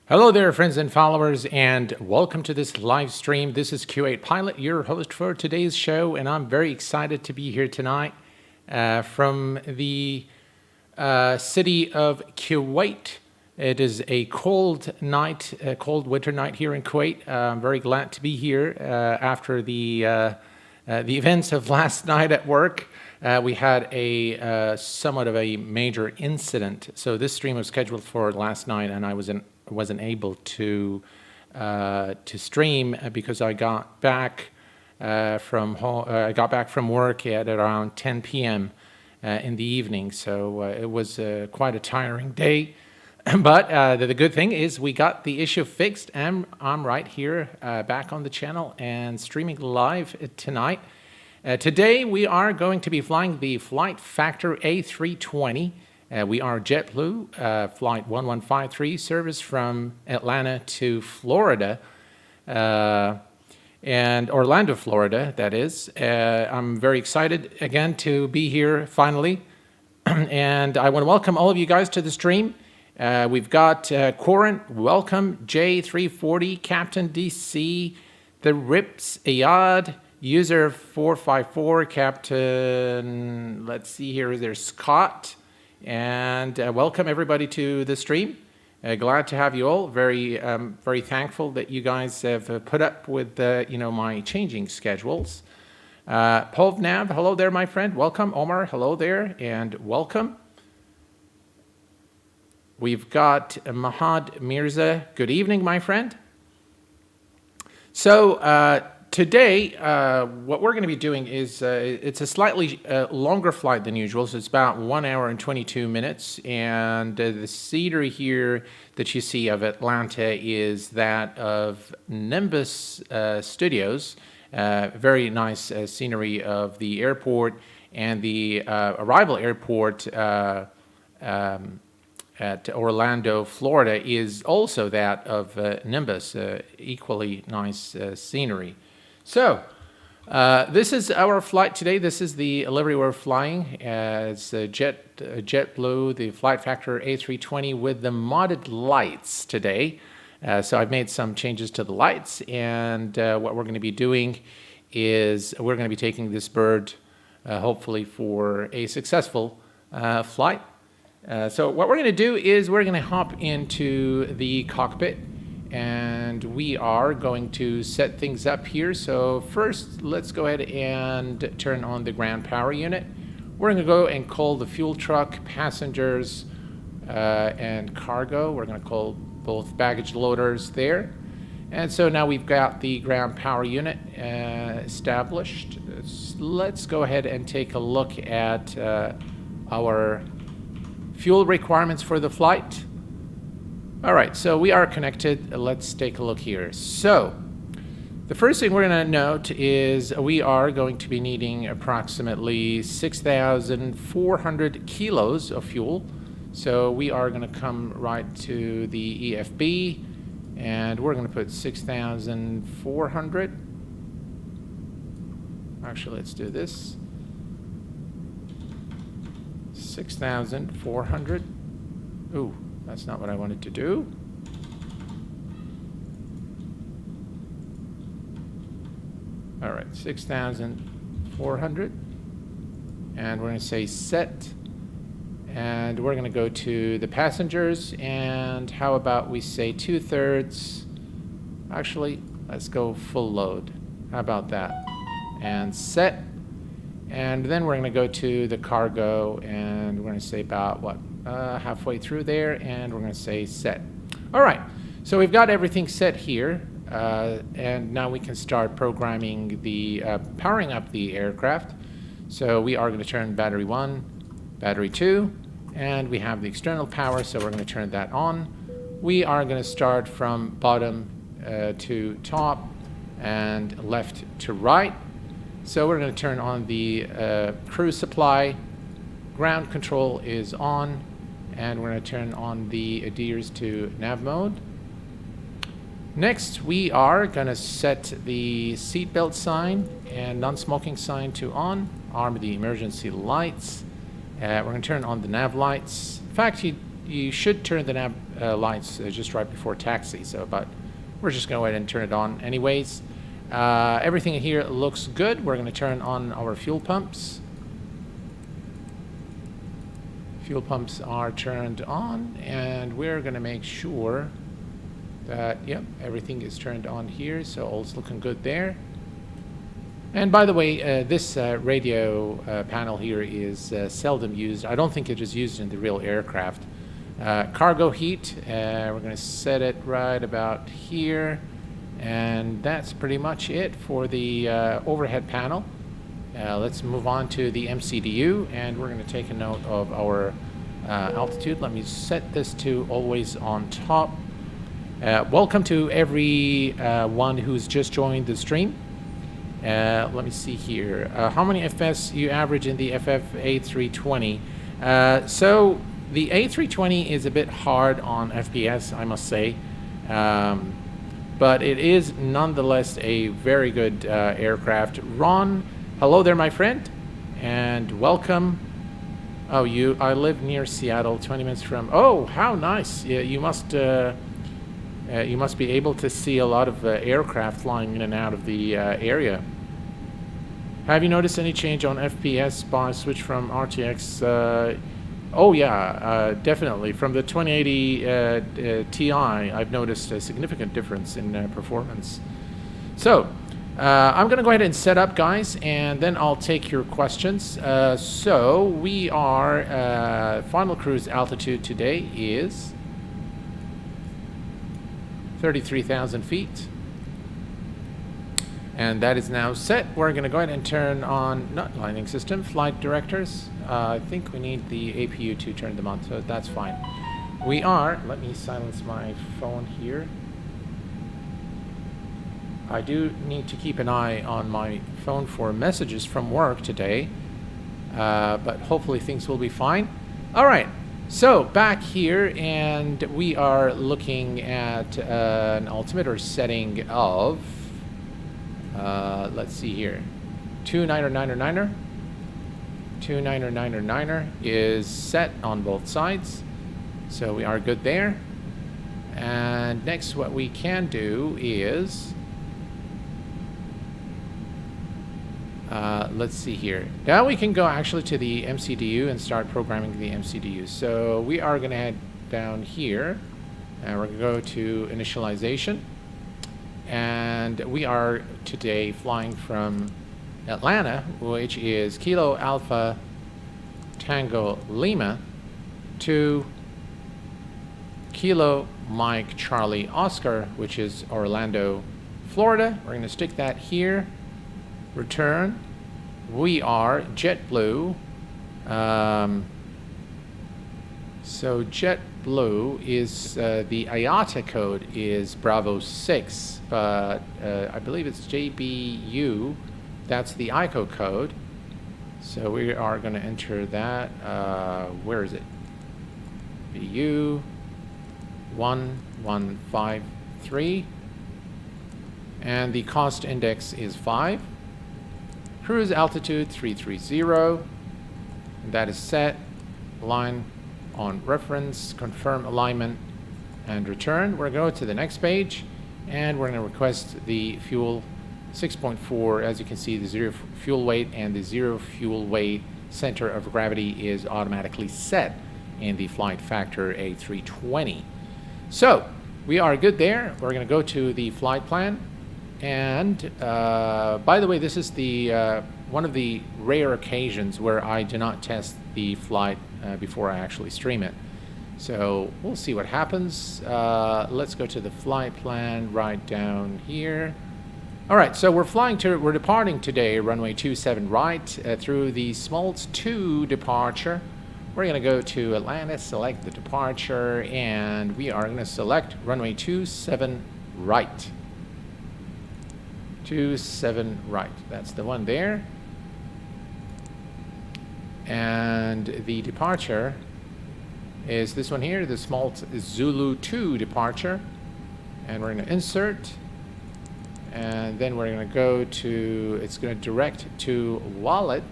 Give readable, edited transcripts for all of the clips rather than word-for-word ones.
Hello there, friends and followers, and welcome to this live stream. This is Q8Pilot, your host for today's show, and I'm very excited to be here tonight from the city of Kuwait. It is a cold night, a cold winter night here in Kuwait. I'm very glad to be here after the events of last night at work. We had a somewhat of a major incident. So this stream was scheduled for last night, and I wasn't able to stream because I got back from home. I got back from work at around 10 p.m. In the evening. So it was quite a tiring day. But the good thing is we got the issue fixed, and I'm right here back on the channel and streaming live tonight. Today we are going to be flying the Flight Factor A320. We are JetBlue, flight 1153, service from Atlanta to Florida, and Orlando, Florida, that is. I'm very excited again to be here finally, and I want to welcome all of you guys to the stream. We've got Corin, welcome, J340, Captain DC, the Rips, Ayad, user 454, Captain, let's see here, there's Scott, and welcome everybody to the stream. Glad to have you all. Very thankful that you guys have put up with my changing schedules. Povnav, hello there, my friend. Welcome. Omar, hello there, and welcome. We've got Mahad Mirza. Good evening, my friend. So today, what we're going to be doing is it's a slightly longer flight than usual. So it's about 1 hour and 22 minutes. And the scenery here that you see of Atlanta is that of Nimbus Studios. Very nice scenery of the airport, and the arrival airport at Orlando, Florida is also that of Nimbus, equally nice scenery. So, this is our flight today. This is the livery we're flying as JetBlue, the Flight Factor A320 with the modded lights today. So I've made some changes to the lights, and what we're going to be doing is we're going to be taking this bird hopefully for a successful flight. So what we're going to do is we're going to hop into the cockpit, and we are going to set things up here. So first, let's go ahead and turn on the ground power unit. We're going to go and call the fuel truck, passengers, and cargo. We're going to call both baggage loaders there. And so now we've got the ground power unit established. Let's go ahead and take a look at our fuel requirements for the flight. All right, so we are connected. Let's take a look here. So the first thing we're going to note is we are going to be needing approximately 6,400 kilos of fuel. So we are going to come right to the EFB, and we're going to put 6,400. Actually, let's do this. 6,400. Ooh, that's not what I wanted to do. All right, 6,400. And we're going to say set. And we're going to go to the passengers. And how about we say 2/3? Actually, let's go full load. How about that? And set. And then we're going to go to the cargo, and we're going to say about what, halfway through there, and we're going to say set. All right, so we've got everything set here, and now we can start programming the powering up the aircraft. So we are going to turn battery 1, battery 2, and we have the external power, so we're going to turn that on. We are going to start from bottom to top and left to right. So we're going to turn on the cruise supply. Ground control is on, and we're going to turn on the adheres to nav mode. Next, we are going to set the seatbelt sign and non-smoking sign to on, arm the emergency lights. We're going to turn on the nav lights. In fact, you you should turn the nav lights just right before taxi. So, but we're just going to go ahead and turn it on anyways. Everything here looks good. We're going to turn on our fuel pumps. Fuel pumps are turned on, and we're going to make sure that, yep, everything is turned on here, so all's looking good there. And by the way, this radio panel here is seldom used. I don't think it is used in the real aircraft. Cargo heat, we're going to set it right about here, and that's pretty much it for the overhead panel. Let's move on to the MCDU, and we're going to take a note of our altitude. Let me set this to always on top. Welcome to everyone who's just joined the stream. Let me see here. How many FPS you average in the A320? So the A320 is a bit hard on FPS, I must say. But it is nonetheless a very good aircraft. Ron, hello there, my friend, and welcome. Oh, I live near Seattle, 20 minutes from. Oh, how nice! Yeah, you must be able to see a lot of aircraft flying in and out of the area. Have you noticed any change on FPS by switch from RTX? Oh yeah, definitely. From the 2080 Ti, I've noticed a significant difference in performance. So, I'm going to go ahead and set up, guys, and then I'll take your questions. So, we are, final cruise altitude today is 33,000 feet. And that is now set. We're going to go ahead and turn on, not landing system, flight directors. I think we need the APU to turn them on, so that's fine. We are, let me silence my phone here. I do need to keep an eye on my phone for messages from work today, but hopefully things will be fine. All right, so back here, and we are looking at an altimeter setting of, let's see here, 299er. 299er is set on both sides, so we are good there. And next, what we can do is, let's see here. Now we can go actually to the MCDU and start programming the MCDU. So we are going to head down here, and we're going to go to initialization. And we are today flying from Atlanta, which is Kilo Alpha Tango Lima, to Kilo Mike Charlie Oscar, which is Orlando, Florida. We're going to stick that here. Return. We are JetBlue. So JetBlue is the IATA code is Bravo 6, but I believe it's JBU. That's the ICO code. So we are going to enter that. Where is it? BU 1153. And the cost index is 5. Cruise altitude 330. That is set. Line on reference. Confirm alignment and return. We're going to go to the next page, and we're going to request the fuel 6.4. As you can see, the zero fuel weight and the zero fuel weight center of gravity is automatically set in the Flight Factor A320. So we are good there. We're going to go to the flight plan. And by the way, this is the one of the rare occasions where I do not test the flight before I actually stream it. So we'll see what happens. Let's go to the flight plan right down here. All right, so we're departing today, runway 27 right, through the Smoltz 2 departure. We're going to go to Atlanta, select the departure, and we are going to select runway 27 right. 27 right, that's the one there. And the departure is this one here, the Smoltz Zulu 2 departure. And we're going to insert. And then we're going to go to, it's going to direct to wallet.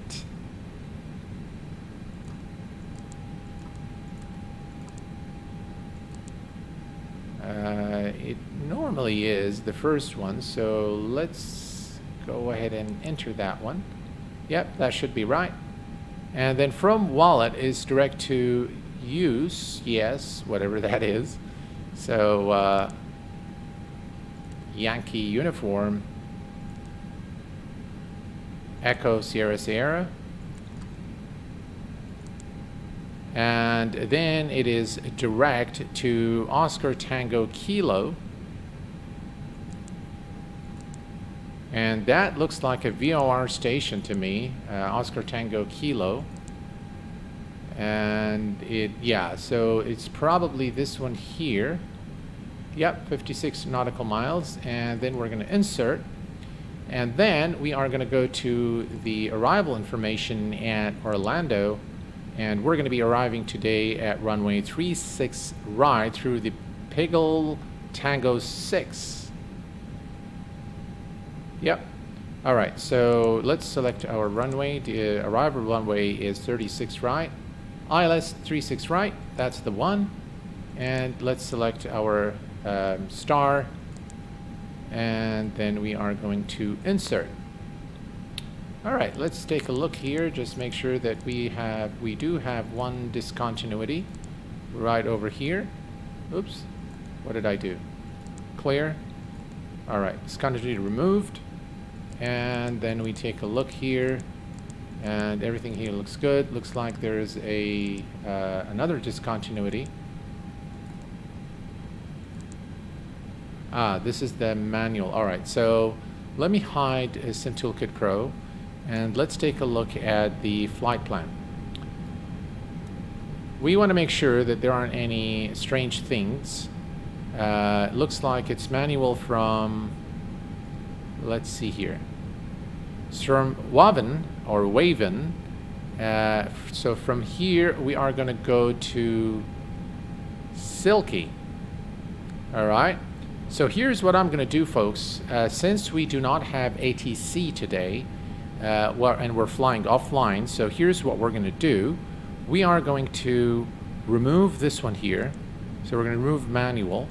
it normally is the first one, so let's go ahead and enter that one. Yep, that should be right. And then from wallet is direct to use, yes, whatever that is. So Yankee uniform, Echo Sierra Sierra. And then it is direct to Oscar Tango Kilo. And that looks like a VOR station to me, Oscar Tango Kilo. And yeah, so it's probably this one here. Yep, 56 nautical miles. And then we're going to insert. And then we are going to go to the arrival information at Orlando. And we're going to be arriving today at runway 36 right through the Piggle Tango 6. Yep. All right, so let's select our runway. The arrival runway is 36 right. ILS 36 right, that's the one. And let's select our star. And then we are going to insert. All right, let's take a look here. Just make sure that we do have one discontinuity right over here. Oops, what did I do? Clear. All right, discontinuity removed. And then we take a look here, and everything here looks good. Looks like there's another discontinuity. This is the manual. All right, so let me hide SimToolkit Pro. And let's take a look at the flight plan. We want to make sure that there aren't any strange things. Looks like it's manual from, let's see here. It's from Waven or Waven. So from here we are going to go to Silky. All right. So here's what I'm going to do, folks. Since we do not have ATC today, and we're flying offline, so here's what we're going to do. We are going to remove this one here. So we're going to remove manual,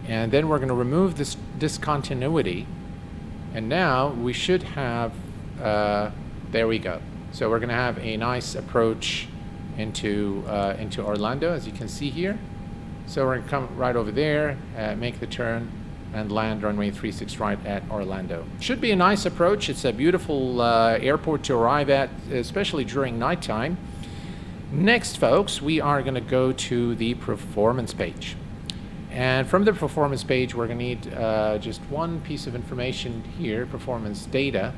and then we're going to remove this discontinuity, and now we should have there we go. So we're going to have a nice approach into Orlando, as you can see here. So we're going to come right over there, make the turn, and land runway 36 right at Orlando. Should be a nice approach. It's a beautiful airport to arrive at, especially during nighttime. Next, folks, we are going to go to the performance page. And from the performance page, we're going to need just one piece of information here, performance data,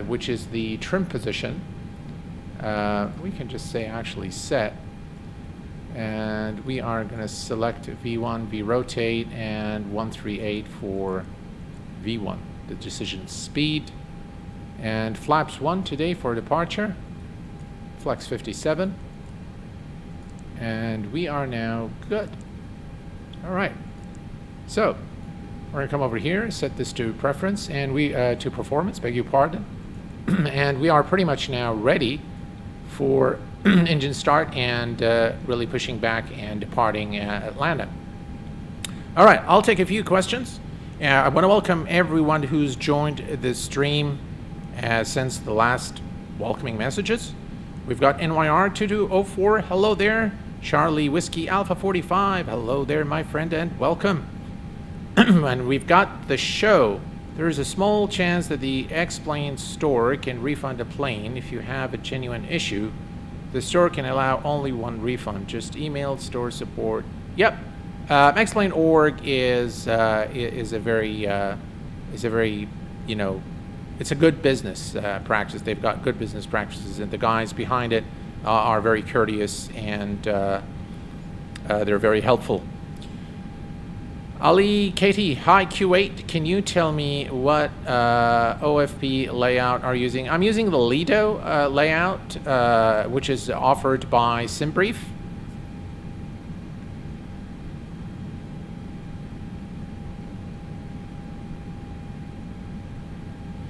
which is the trim position. We can just say actually set. And we are going to select V1, V-rotate, and 138 for V1, the decision speed. And flaps 1 today for departure, flex 57. And we are now good. All right. So we're going to come over here, set this to preference, and to performance, beg your pardon. And we are pretty much now ready for engine start and really pushing back and departing Atlanta. All right, I'll take a few questions. I want to welcome everyone who's joined this stream since the last welcoming messages. We've got NYR2204, hello there. Charlie Whiskey Alpha 45, hello there, my friend, and welcome. And we've got the show. There is a small chance that the X-Plane store can refund a plane if you have a genuine issue. The store can allow only one refund. Just email store support. Yep, X-Plane.org is a very you know, it's a good business practice. They've got good business practices, and the guys behind it are very courteous, and they're very helpful. Ali Katie, hi Q8. Can you tell me what OFP layout are you using? I'm using the Lido layout, which is offered by SimBrief.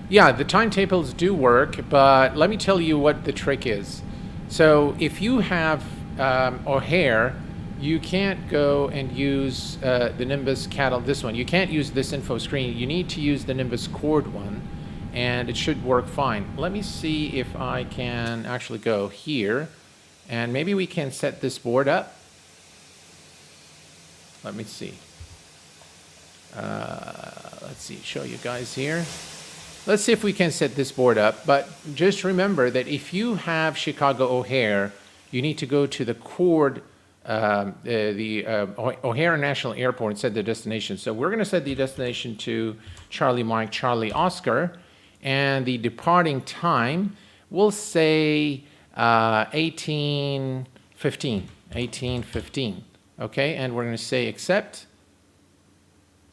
Yeah, the timetables do work, but let me tell you what the trick is. So if you have O'Hare, you can't go and use the Nimbus KATL, this one. You can't use this info screen. You need to use the Nimbus Cord one, and it should work fine. Let me see if I can actually go here, and maybe we can set this board up. Let me see. Let's see, show you guys here. Let's see if we can set this board up, but just remember that if you have Chicago O'Hare, you need to go to the Cord, O'Hare National Airport and set the destination. So we're gonna set the destination to Charlie Mike, Charlie Oscar, and the departing time, we'll say 18:15, okay? And we're gonna say accept.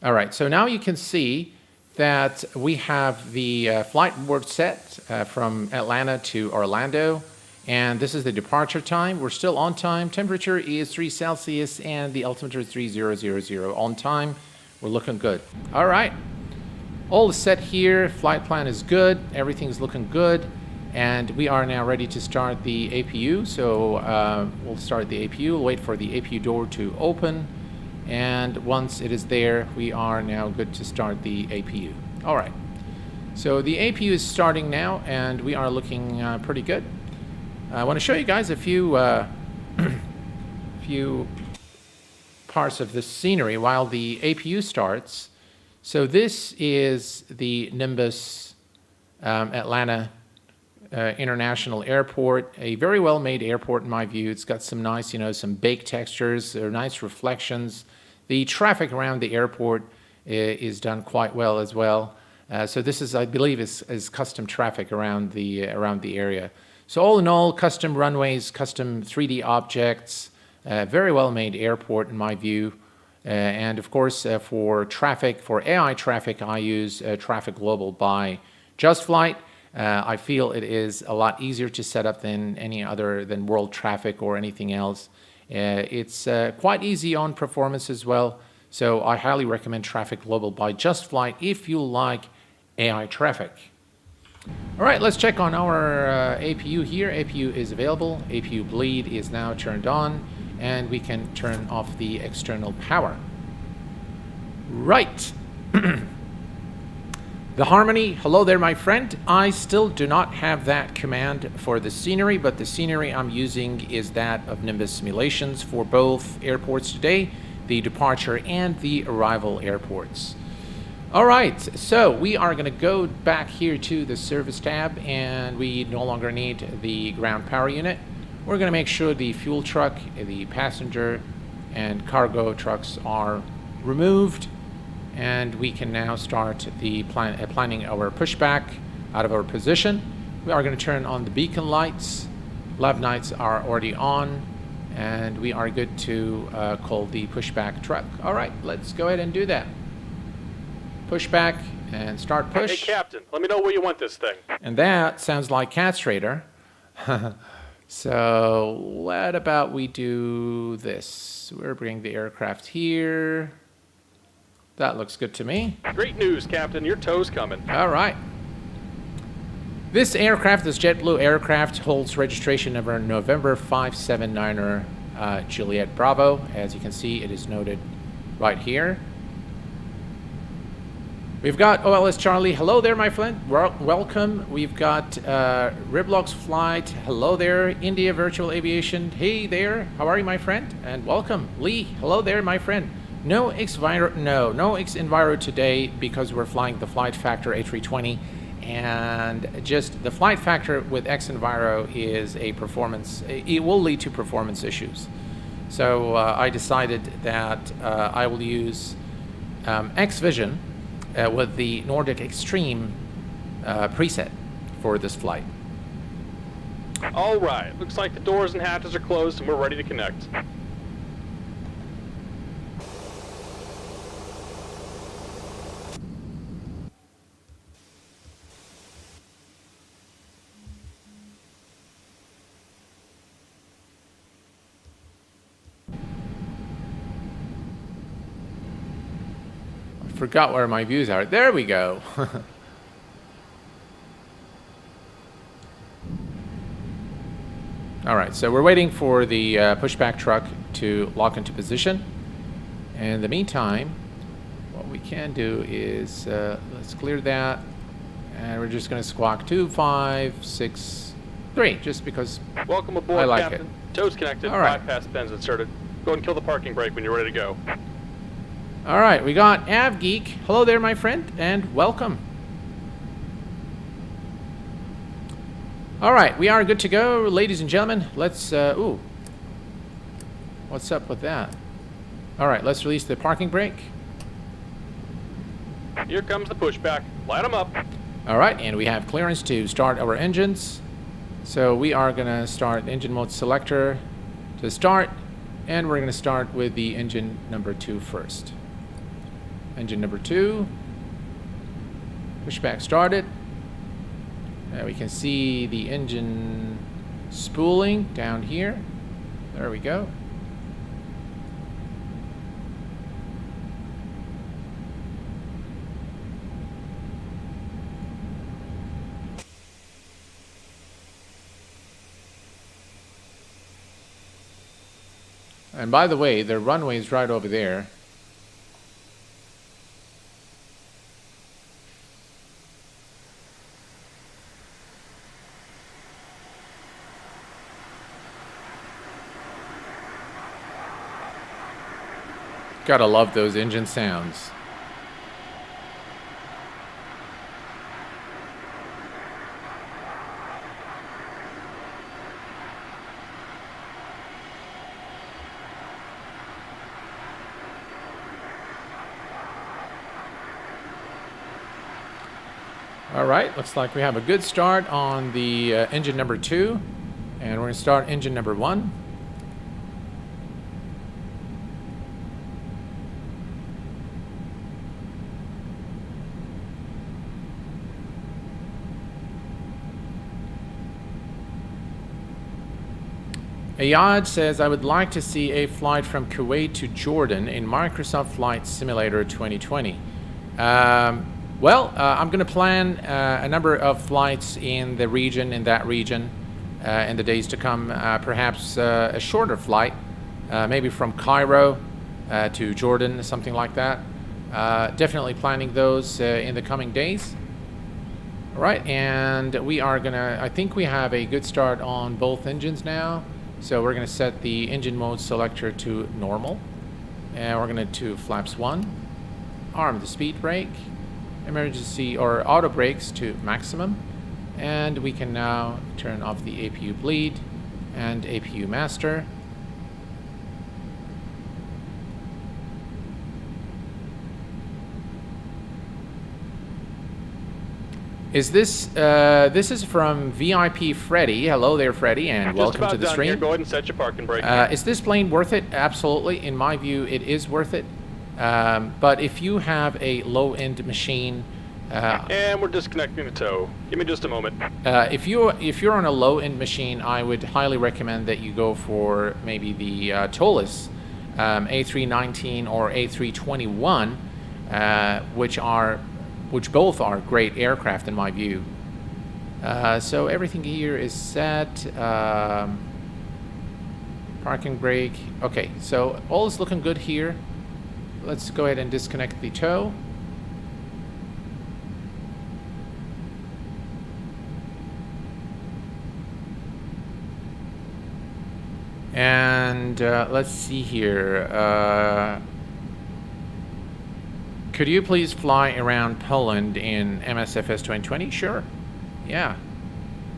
All right, so now you can see that we have the flight board set from Atlanta to Orlando, and this is the departure time. We're still on time. Temperature is 3 Celsius, and the altimeter is 3000. On time, we're looking good. All right, all is set here. Flight plan is good. Everything's looking good, and we are now ready to start the APU. So we'll start the APU. We'll wait for the APU door to open. And once it is there, we are now good to start the APU. All right, so the APU is starting now, and we are looking pretty good. I want to show you guys a few few parts of the scenery while the APU starts. So this is the Nimbus Atlanta International Airport, a very well-made airport in my view. It's got some nice, some baked textures, or nice reflections. The traffic around the airport is done quite well as well. So this is, I believe, is custom traffic around the area. So all in all, custom runways, custom 3D objects, very well-made airport in my view. And of course, for traffic, for AI traffic, I use Traffic Global by JustFlight. I feel it is a lot easier to set up than any other, than World Traffic or anything else. It's quite easy on performance as well. So I highly recommend Traffic Global by JustFlight if you like AI traffic. All right, let's check on our APU here. APU is available. APU bleed is now turned on, and we can turn off the external power. Right. The Harmony, hello there, my friend. I still do not have that command for the scenery, but the scenery I'm using is that of Nimbus simulations for both airports today, the departure and the arrival airports. All right, so we are going to go back here to the service tab, and we no longer need the ground power unit. We're going to make sure the fuel truck, the passenger, and cargo trucks are removed, and we can now start the planning our pushback out of our position. We are going to turn on the beacon lights. Lav lights are already on, and we are good to call the pushback truck. All right, let's go ahead and do that. Pushback and start push. Hey, Captain, let me know where you want this thing. And that sounds like Catstrader. So what about we do this? We're bringing the aircraft here. That looks good to me. Great news, Captain. Your tow's coming. All right. This aircraft, this JetBlue aircraft, holds registration number November 579er Juliet Bravo. As you can see, it is noted right here. We've got OLS Charlie. Hello there, my friend. Welcome. We've got Riblox Flight. Hello there. India Virtual Aviation. Hey there. How are you, my friend? And welcome. Lee. Hello there, my friend. No X-Enviro today because we're flying the Flight Factor A320, and just the Flight Factor with X-Enviro is a performance, it will lead to performance issues. So I decided that I will use X-Vision with the Nordic Extreme preset for this flight. All right, looks like the doors and hatches are closed and we're ready to connect. Forgot where my views are. There we go. All right, so we're waiting for the pushback truck to lock into position. In the meantime, what we can do is let's clear that, and we're just going to squawk 2, 5, 6, 3, just because Welcome aboard, I like Captain. it. Toes connected. All right. Bypass pins inserted. Go ahead and kill the parking brake when you're ready to go. All right, we got AvGeek. Hello there, my friend, and welcome. All right, we are good to go, ladies and gentlemen. Let's, ooh. What's up with that? All right, let's release the parking brake. Here comes the pushback. Light them up. All right, and we have clearance to start our engines. So we are gonna start engine mode selector to start, and we're gonna start with the engine number 2 first. Engine number 2, pushback started. We can see the engine spooling down here. There we go. And by the way, the runway is right over there. Gotta love those engine sounds. All right, looks like we have a good start on the engine number 2, and we're gonna start engine number 1. Ayad says, I would like to see a flight from Kuwait to Jordan in Microsoft Flight Simulator 2020. Well, I'm going to plan a number of flights in that region, in the days to come. Perhaps a shorter flight, maybe from Cairo to Jordan, something like that. Definitely planning those in the coming days. All right, and we are going to, I think we have a good start on both engines now. So we're going to set the engine mode selector to normal. And we're going to flaps 1, arm the speed brake, emergency or auto brakes to maximum. And we can now turn off the APU bleed and APU master. Is this is from VIP Freddy. Hello there, Freddy, and welcome to the stream. Here. Go ahead and set your parking brake. Is this plane worth it? Absolutely. In my view, it is worth it. But if you have a low-end machine, and we're disconnecting the tow. Give me just a moment. if you're on a low-end machine, I would highly recommend that you go for maybe the towless A319 or A321, which both are great aircraft in my view. So everything here is set. Parking brake. Okay, so all is looking good here. Let's go ahead and disconnect the tow. And let's see here. Could you please fly around Poland in MSFS 2020? Sure. Yeah.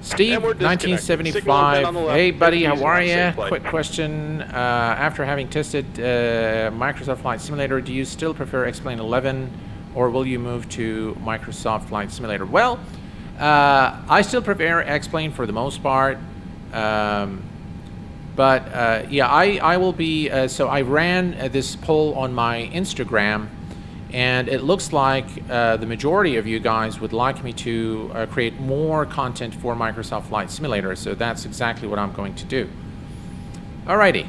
Steve, 1975. Hey, buddy, how are you? Quick question. After having tested Microsoft Flight Simulator, do you still prefer X-Plane 11, or will you move to Microsoft Flight Simulator? Well, I still prefer X-Plane for the most part. But yeah, I will be. So I ran this poll on my Instagram. And it looks like the majority of you guys would like me to create more content for Microsoft Flight Simulator, so that's exactly what I'm going to do. Alrighty,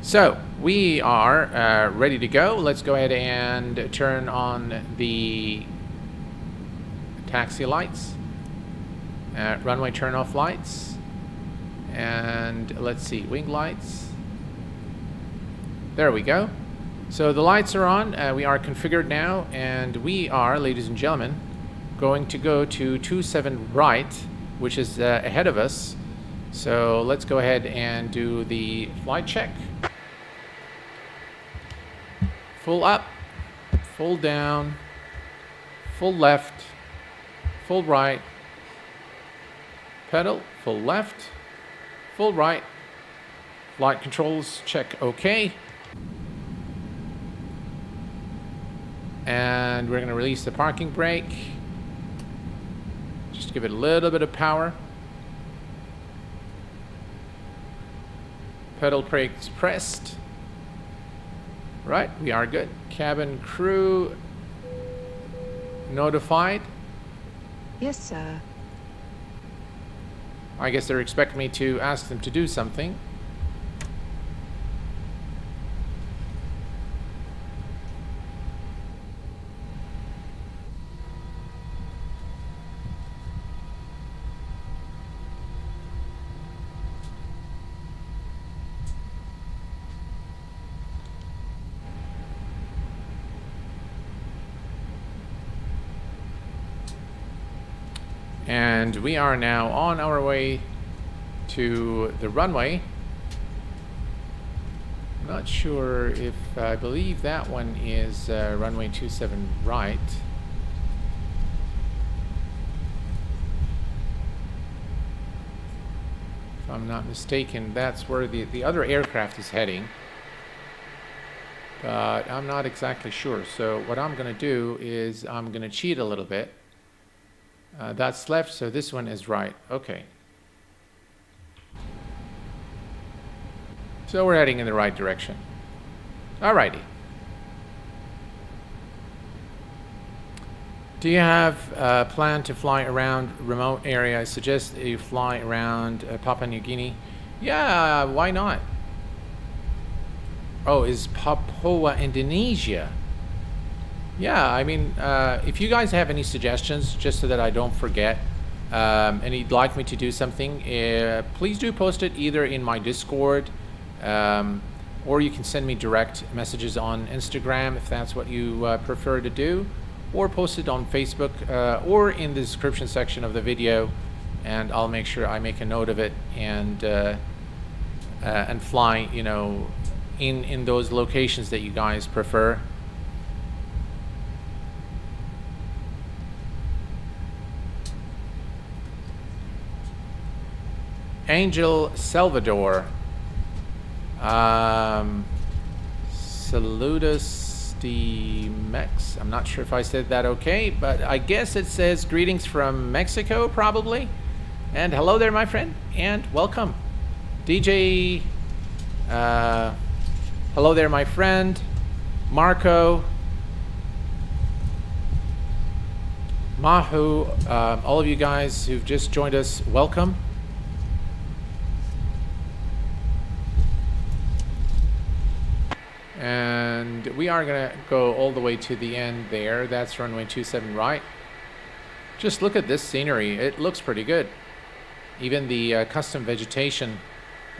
so we are ready to go. Let's go ahead and turn on the taxi lights, runway turn-off lights, And let's see, wing lights. There we go. So the lights are on. We are configured now, and we are, ladies and gentlemen, going to go to 27 right, which is ahead of us. So let's go ahead and do the flight check. Full up, full down, full left, full right, pedal, full left, full right, flight controls, check OK. And we're going to release the parking brake. Just give it a little bit of power. Pedal brakes pressed. Right, we are good. Cabin crew notified. Yes, sir. I guess they're expecting me to ask them to do something. And we are now on our way to the runway. I'm not sure if I believe that one is runway 27 right. If I'm not mistaken, that's where the other aircraft is heading. But I'm not exactly sure. So what I'm going to do is I'm going to cheat a little bit. That's left, so this one is right. Okay. So we're heading in the right direction. Alrighty. Do you have a plan to fly around remote area? I suggest you fly around Papua New Guinea. Yeah, why not? Oh, is Papua Indonesia? Yeah, I mean, if you guys have any suggestions, just so that I don't forget, and you'd like me to do something, please do post it either in my Discord, or you can send me direct messages on Instagram if that's what you prefer to do, or post it on Facebook, or in the description section of the video, and I'll make sure I make a note of it and fly, you know, in those locations that you guys prefer. Angel Salvador. Saludos de Mex. I'm not sure if I said that okay, but I guess it says greetings from Mexico, probably. And hello there, my friend, and welcome. DJ, hello there, my friend. Marco. Mahu, all of you guys who've just joined us, welcome. And we are going to go all the way to the end there. That's runway 27 right. Just look at this scenery. It looks pretty good. Even the custom vegetation,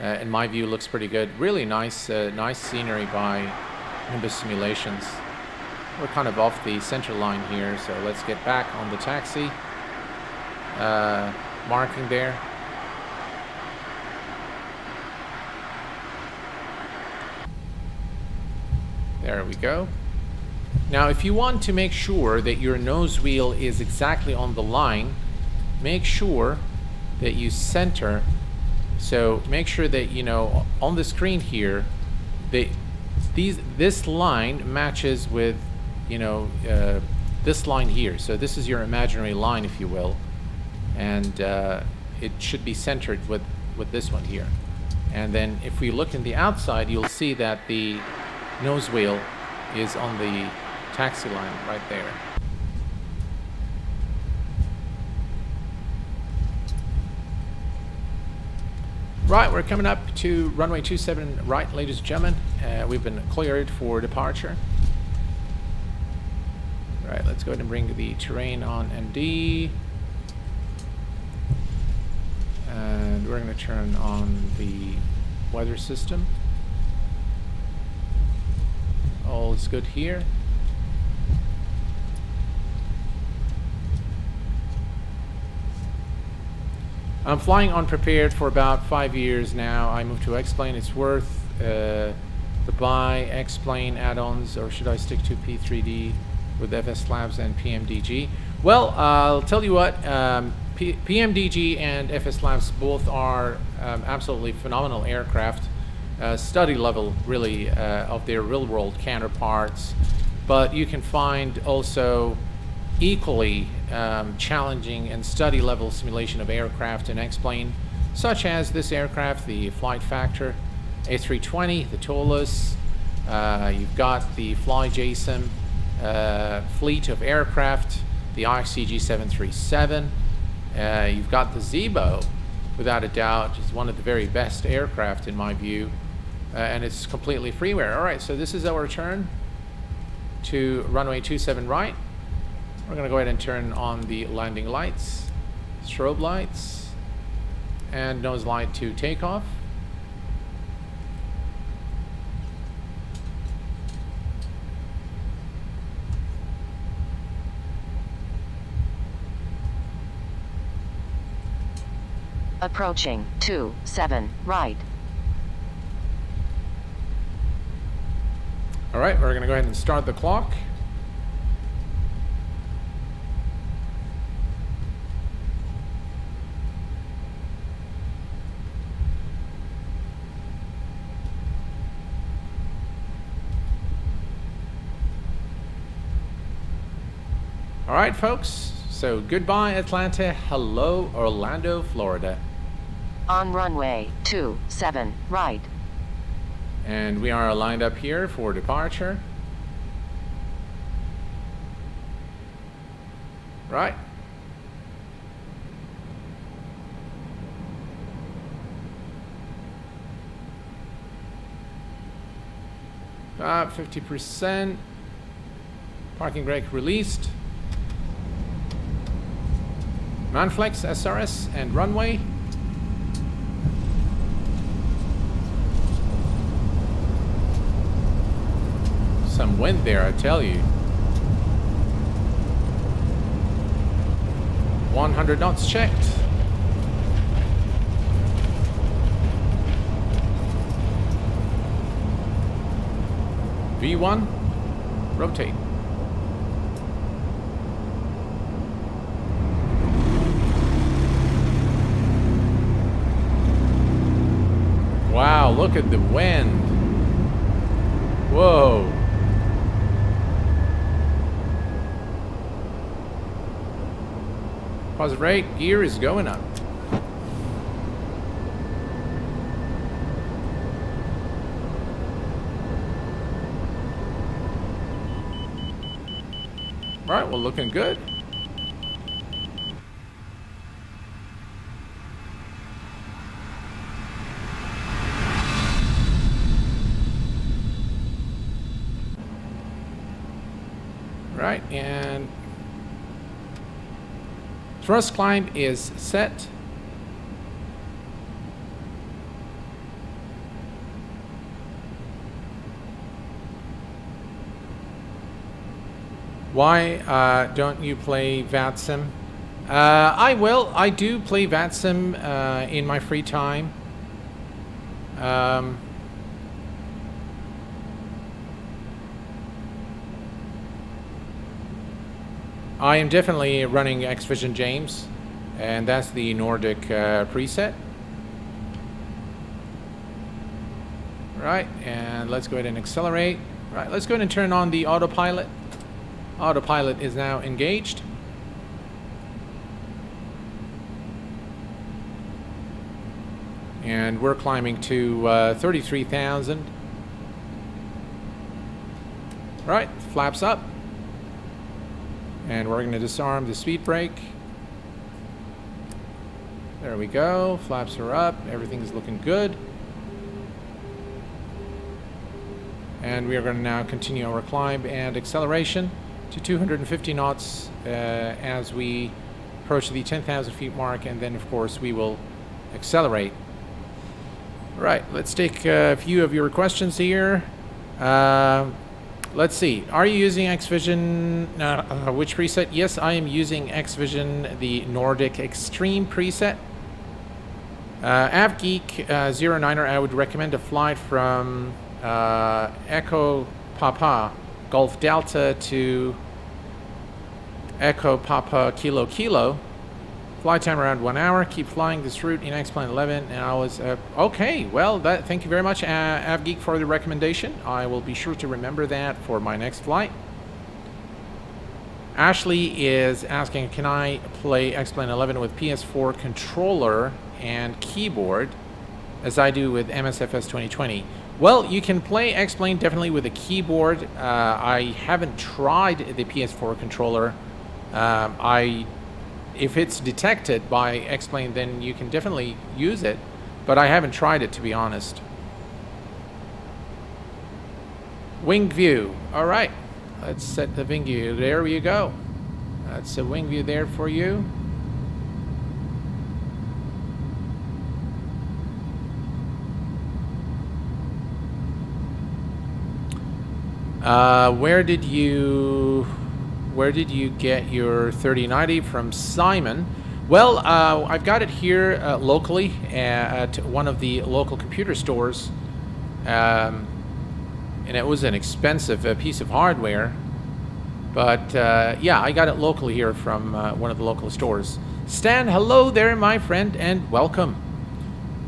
in my view, looks pretty good. Really nice, nice scenery by Nimbus Simulations. We're kind of off the center line here, so let's get back on the taxi. Marking there. There we go. Now, if you want to make sure that your nose wheel is exactly on the line, make sure that you center. So make sure that, you know, on the screen here, this line matches with, you know, this line here. So this is your imaginary line, if you will, and it should be centered with this one here. And then if we look in the outside, you'll see that the nose wheel is on the taxi line right there. Right, we're coming up to runway 27 right, ladies and gentlemen. We've been cleared for departure. Right, let's go ahead and bring the terrain on ND. And we're we're going to turn on the weather system. All is good here. I'm flying unprepared for about 5 years now. I moved to X-Plane. It's worth to buy X-Plane add-ons, or should I stick to P3D with FS Labs and PMDG? Well, I'll tell you what, PMDG and FS Labs both are absolutely phenomenal aircraft, study level really of their real-world counterparts, but you can find also equally challenging and study level simulation of aircraft in X-Plane, such as this aircraft, the Flight Factor A320, the TOLUS. You've got the FlyJSON fleet of aircraft, the IXCG 737. You've got the Zibo, without a doubt, is one of the very best aircraft in my view, and it's completely freeware. All right, so this is our return to runway 27 right. We're going to go ahead and turn on the landing lights, strobe lights, and nose light to takeoff. Approaching 27 right. All right, we're going to go ahead and start the clock. All right, folks. So goodbye, Atlanta. Hello, Orlando, Florida. On runway 27 right. And we are lined up here for departure. Right. About 50%. Parking brake released. Manflex, SRS, and runway. Some wind there, I tell you. 100 knots checked. V1, rotate. Wow, look at the wind. Whoa. Positive rate, gear is going up. All right, well, looking good. Right, and thrust climb is set. Why don't you play VATSIM? I will. I do play VATSIM in my free time. I am definitely running Xvision James, and that's the Nordic preset. Right, and let's go ahead and accelerate. Right, let's go ahead and turn on the autopilot. Autopilot is now engaged. And we're climbing to 33,000. Right, flaps up. And we're going to disarm the speed brake. There we go. Flaps are up. Everything's looking good. And we are going to now continue our climb and acceleration to 250 knots as we approach the 10,000 feet mark. And then, of course, we will accelerate. Right, let's take a few of your questions here. Let's see. Are you using X-Vision? Which preset? Yes, I am using X-Vision, the Nordic Extreme preset. AvGeek09er, I would recommend a flight from Echo Papa Golf Delta to Echo Papa Kilo Kilo. Flight time around 1 hour. Keep flying this route in X-Plane 11. And I was okay. Well, thank you very much, AvGeek, for the recommendation. I will be sure to remember that for my next flight. Ashley is asking, can I play X-Plane 11 with PS4 controller and keyboard as I do with MSFS 2020? Well, you can play X-Plane definitely with a keyboard. I haven't tried the PS4 controller. If it's detected by X-Plane, then you can definitely use it, but I haven't tried it, to be honest. Wing view. All right, let's set the wing view. There you go. That's a wing view there for you. Where did you get your 3090 from? Simon? Well, I've got it here locally at one of the local computer stores, and it was an expensive piece of hardware, but yeah, I got it locally here from one of the local stores. Stan, hello there, my friend, and welcome.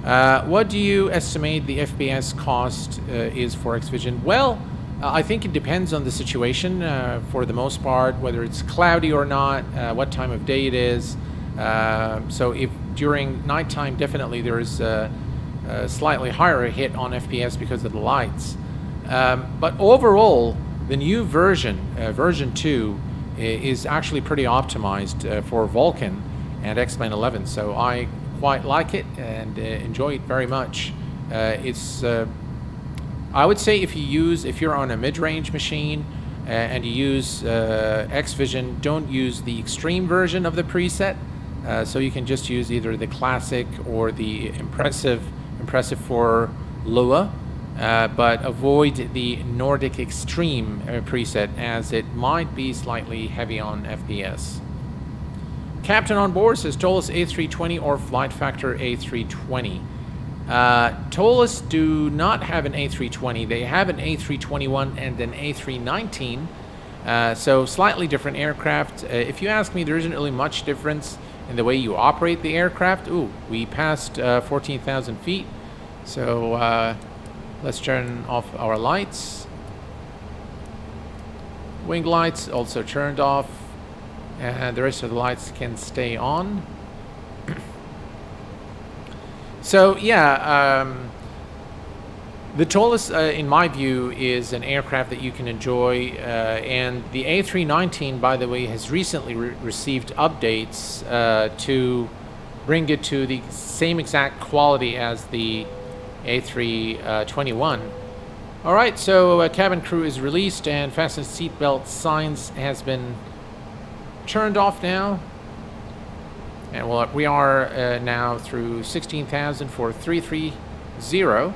What do you estimate the FPS cost is for X-Vision? Well, I think it depends on the situation, for the most part, whether it's cloudy or not, what time of day it is. So if during nighttime, definitely there is a slightly higher hit on FPS because of the lights. But overall, the new version, version 2, is actually pretty optimized for Vulkan and X-Plane 11. So I quite like it and enjoy it very much. I would say if you're on a mid-range machine and you use X-Vision, don't use the extreme version of the preset. So you can just use either the classic or the impressive for Lua, but avoid the Nordic Extreme preset as it might be slightly heavy on FPS. Captain on board says Tolus A320 or Flight Factor A320. Tolus do not have an A320. They have an A321 and an A319. So slightly different aircraft. If you ask me, there isn't really much difference in the way you operate the aircraft. Ooh, we passed 14,000 feet. So let's turn off our lights. Wing lights also turned off. And the rest of the lights can stay on. So yeah, the Tolus, in my view, is an aircraft that you can enjoy, and the A319, by the way, has recently received updates to bring it to the same exact quality as the A321. All right, so cabin crew is released, and fasten seatbelt signs has been turned off now. And we are now through 16,000 for 330.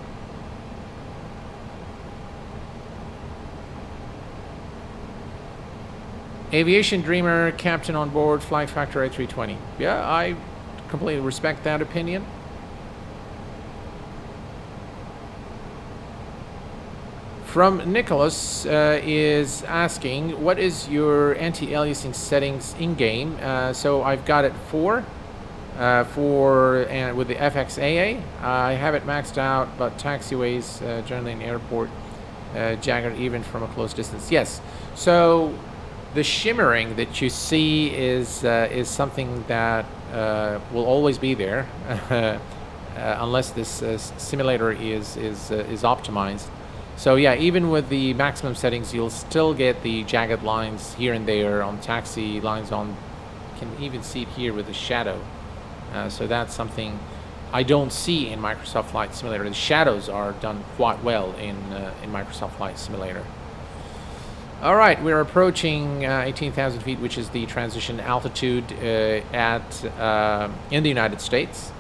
Aviation Dreamer, Captain on board, Flight Factor A320. Yeah, I completely respect that opinion. From Nicholas is asking, what is your anti-aliasing settings in-game? So I've got it 4 and with the FXAA. I have it maxed out, but taxiways generally in airport jagged even from a close distance. Yes. So the shimmering that you see is something that will always be there unless this simulator is optimized. So yeah, even with the maximum settings, you'll still get the jagged lines here and there on taxi lines. You can even see it here with the shadow. So that's something I don't see in Microsoft Flight Simulator. The shadows are done quite well in Microsoft Flight Simulator. All right, we're approaching 18,000 feet, which is the transition altitude in the United States.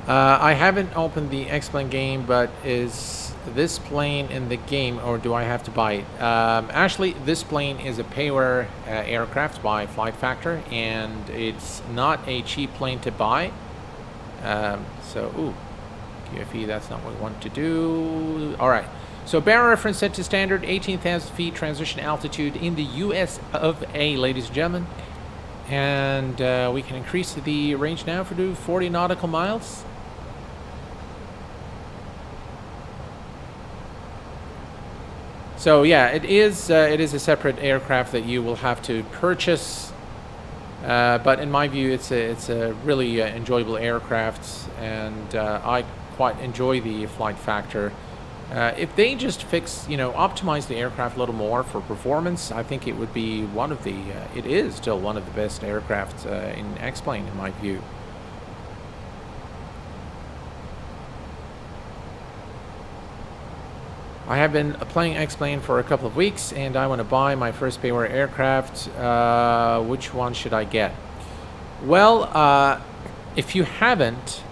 I haven't opened the X-Plane game, but is this plane in the game, or do I have to buy it? Actually, this plane is a payware aircraft by Flight Factor, and it's not a cheap plane to buy. Ooh, QFE, that's not what we want to do. All right. So bearer reference set to standard 18,000 feet transition altitude in the US of A, ladies and gentlemen. And we can increase the range now for 40 nautical miles. So yeah, it is a separate aircraft that you will have to purchase. But in my view, it's a really enjoyable aircraft, and I quite enjoy the Flight Factor. If they just optimize the aircraft a little more for performance, I think it would be it is still one of the best aircrafts in X-Plane, in my view. I have been playing X-Plane for a couple of weeks, and I want to buy my first payware aircraft. Which one should I get? Well, if you haven't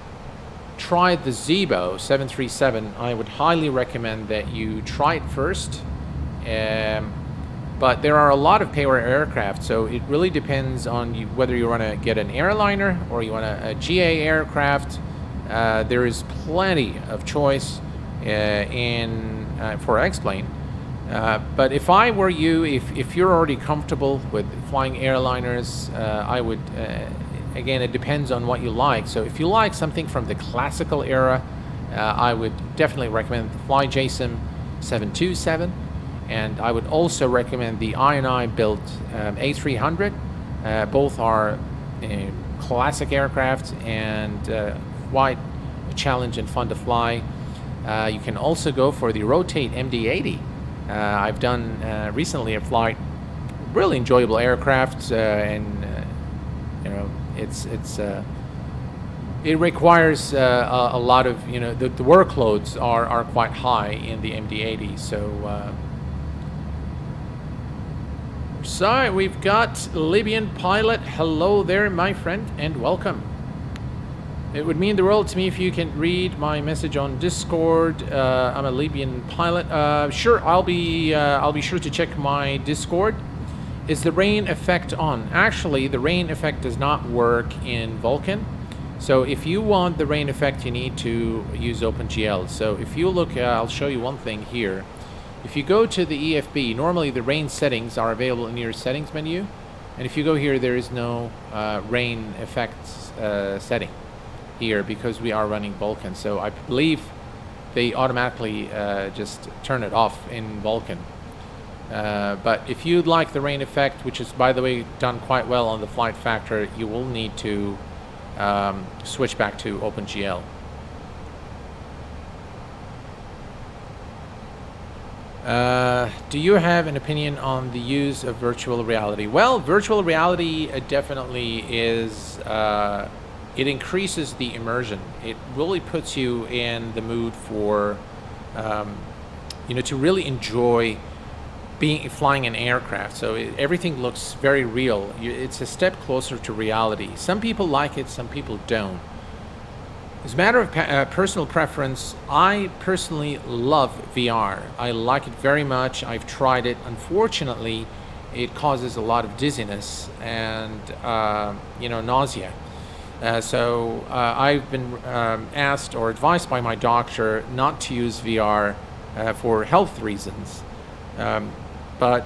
tried the Zibo 737, I would highly recommend that you try it first. But there are a lot of payware aircraft, so it really depends on whether you want to get an airliner or you want a GA aircraft. There is plenty of choice for X-Plane. But if I were you, if you're already comfortable with flying airliners, I would, again, it depends on what you like. So if you like something from the classical era, I would definitely recommend the FlyJSIM 727, and I would also recommend the I&I built A300. Both are classic aircraft and quite a challenge and fun to fly. You can also go for the Rotate MD-80. I've done recently a flight, really enjoyable aircraft, and it requires a lot of the workloads are quite high in the MD-80. So we've got Libyan pilot. Hello there, my friend, and welcome. It would mean the world to me if you can read my message on Discord. I'm a Libyan pilot. Sure, I'll be sure to check my Discord. Is the rain effect on? Actually, the rain effect does not work in Vulkan. So if you want the rain effect, you need to use OpenGL. So if you look, I'll show you one thing here. If you go to the EFB, normally the rain settings are available in your settings menu. And if you go here, there is no rain effects setting here because we are running Vulkan. So I believe they automatically just turn it off in Vulkan. But if you'd like the rain effect, which is, by the way, done quite well on the Flight Factor, you will need to switch back to OpenGL. Do you have an opinion on the use of virtual reality? Well, virtual reality definitely is, it increases the immersion. It really puts you in the mood for, to really enjoy flying an aircraft. So everything looks very real. It's a step closer to reality. Some people like it, some people don't. As a matter of personal preference, I personally love VR. I like it very much. I've tried it. Unfortunately, it causes a lot of dizziness and nausea. So I've been asked or advised by my doctor not to use VR for health reasons. But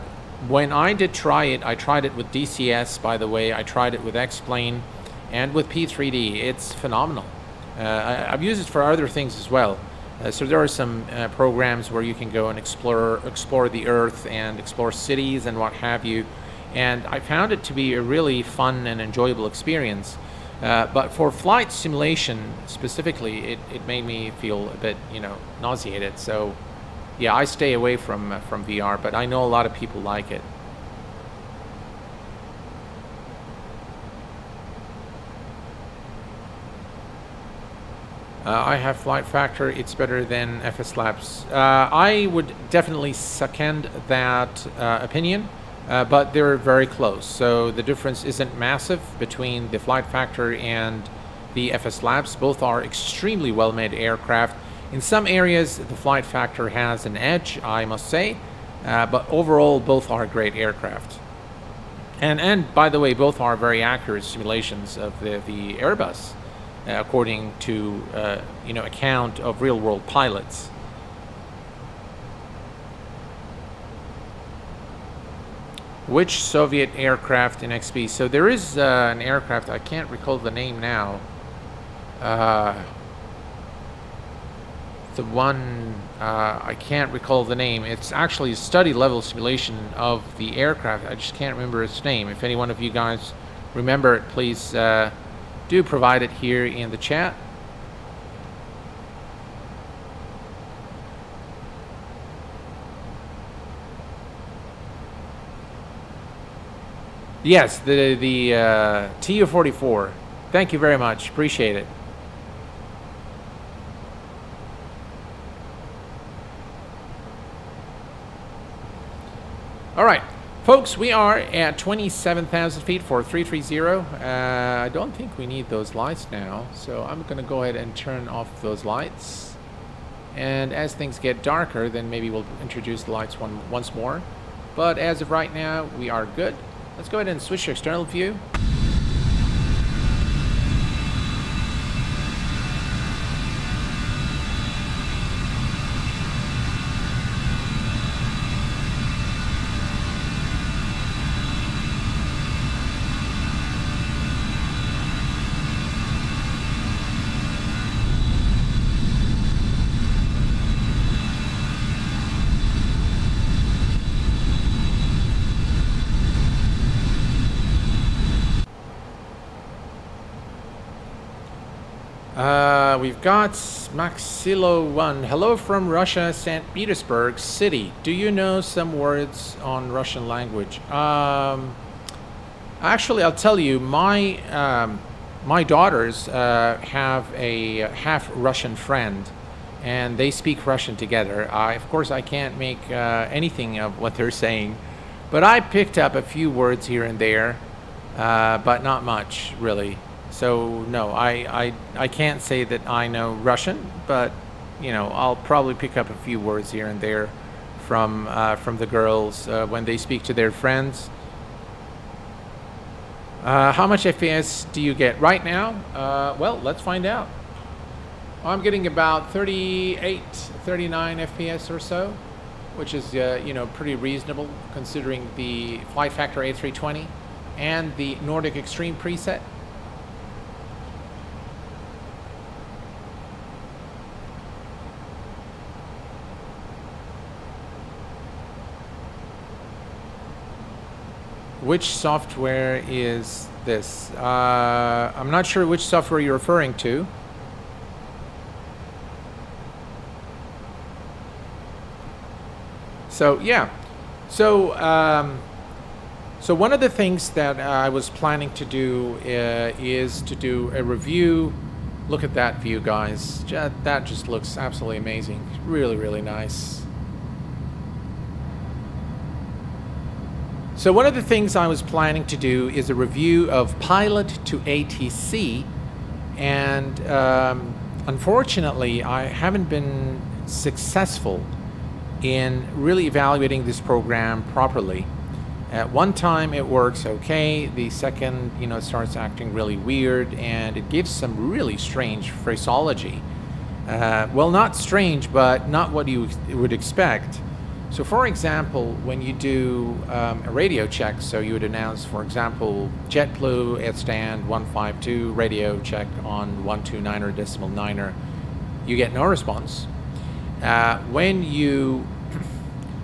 when I did try it, I tried it with DCS, by the way. I tried it with X-Plane and with P3D. It's phenomenal. I've used it for other things as well. So there are some programs where you can go and explore the Earth and explore cities and what have you. And I found it to be a really fun and enjoyable experience. But for flight simulation specifically, it made me feel a bit, nauseated. So yeah, I stay away from VR, but I know a lot of people like it. I have Flight Factor. It's better than FS Labs. I would definitely second that opinion, but they're very close. So the difference isn't massive between the Flight Factor and the FS Labs. Both are extremely well-made aircraft. In some areas, the flight factor has an edge, I must say, but overall, both are great aircraft. And by the way, both are very accurate simulations of the Airbus, according to account of real-world pilots. Which Soviet aircraft in XP? So there is an aircraft, I can't recall the name now. The one, I can't recall the name. It's actually a study level simulation of the aircraft. I just can't remember its name. If any one of you guys remember it, please do provide it here in the chat. Yes, the Tu-44. Thank you very much. Appreciate it. All right, folks, we are at 27,000 feet for 330. I don't think we need those lights now, so I'm going to go ahead and turn off those lights. And as things get darker, then maybe we'll introduce the lights once more. But as of right now, we are good. Let's go ahead and switch to external view. We've got Maxilo1. Hello from Russia, St. Petersburg City. Do you know some words on Russian language? Actually, I'll tell you, my daughters have a half Russian friend, and they speak Russian together. Of course, I can't make anything of what they're saying, but I picked up a few words here and there, but not much, really. So no, I can't say that I know Russian, but I'll probably pick up a few words here and there from the girls when they speak to their friends. How much FPS do you get right now? Well, let's find out. I'm getting about 38, 39 FPS or so, which is pretty reasonable considering the Flight Factor A320 and the Nordic Extreme preset. Which software is this? I'm not sure which software you're referring to. So yeah, so one of the things that I was planning to do is to do a review. Look at that view, guys. That just looks absolutely amazing. Really, really nice. So one of the things I was planning to do is a review of Pilot to ATC, and unfortunately I haven't been successful in really evaluating this program properly. At one time it works okay, the second it starts acting really weird, and it gives some really strange phraseology. Well, not strange, but not what you would expect. So for example, when you do a radio check, so you would announce, for example, JetBlue at stand 152, radio check on 129.9, you get no response. When you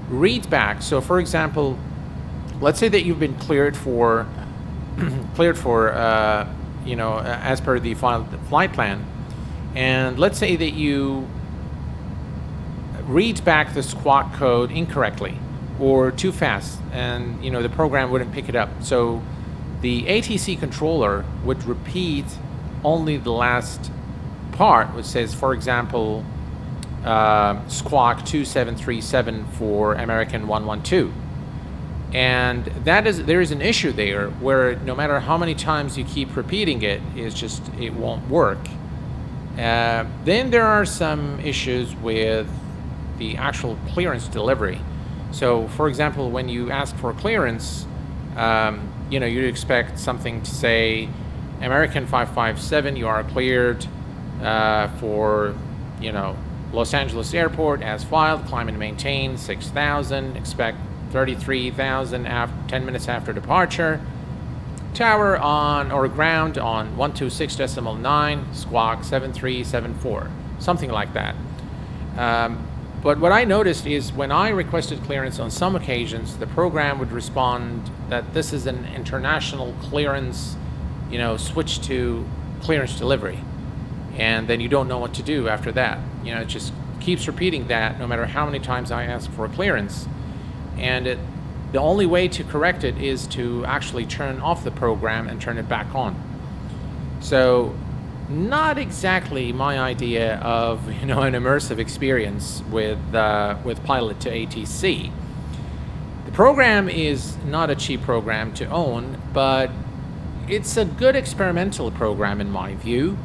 read back, so for example, let's say that you've been cleared for as per the flight plan, and let's say that you read back the squawk code incorrectly or too fast, and the program wouldn't pick it up. So the ATC controller would repeat only the last part, which says, for example, squawk 2737 for American 112. And there is an issue there where no matter how many times you keep repeating it, it won't work. Then there are some issues with the actual clearance delivery. So, for example, when you ask for clearance, you'd expect something to say, American 557, you are cleared for, Los Angeles Airport as filed, climb and maintain 6,000, expect 33,000 10 minutes after departure. Tower on or ground on 126.9, squawk 7374, something like that. But what I noticed is when I requested clearance on some occasions, the program would respond that this is an international clearance, switch to clearance delivery. And then you don't know what to do after that. It just keeps repeating that no matter how many times I ask for clearance. And the only way to correct it is to actually turn off the program and turn it back on. So, not exactly my idea of an immersive experience with Pilot to ATC. The program is not a cheap program to own, but it's a good experimental program in my view.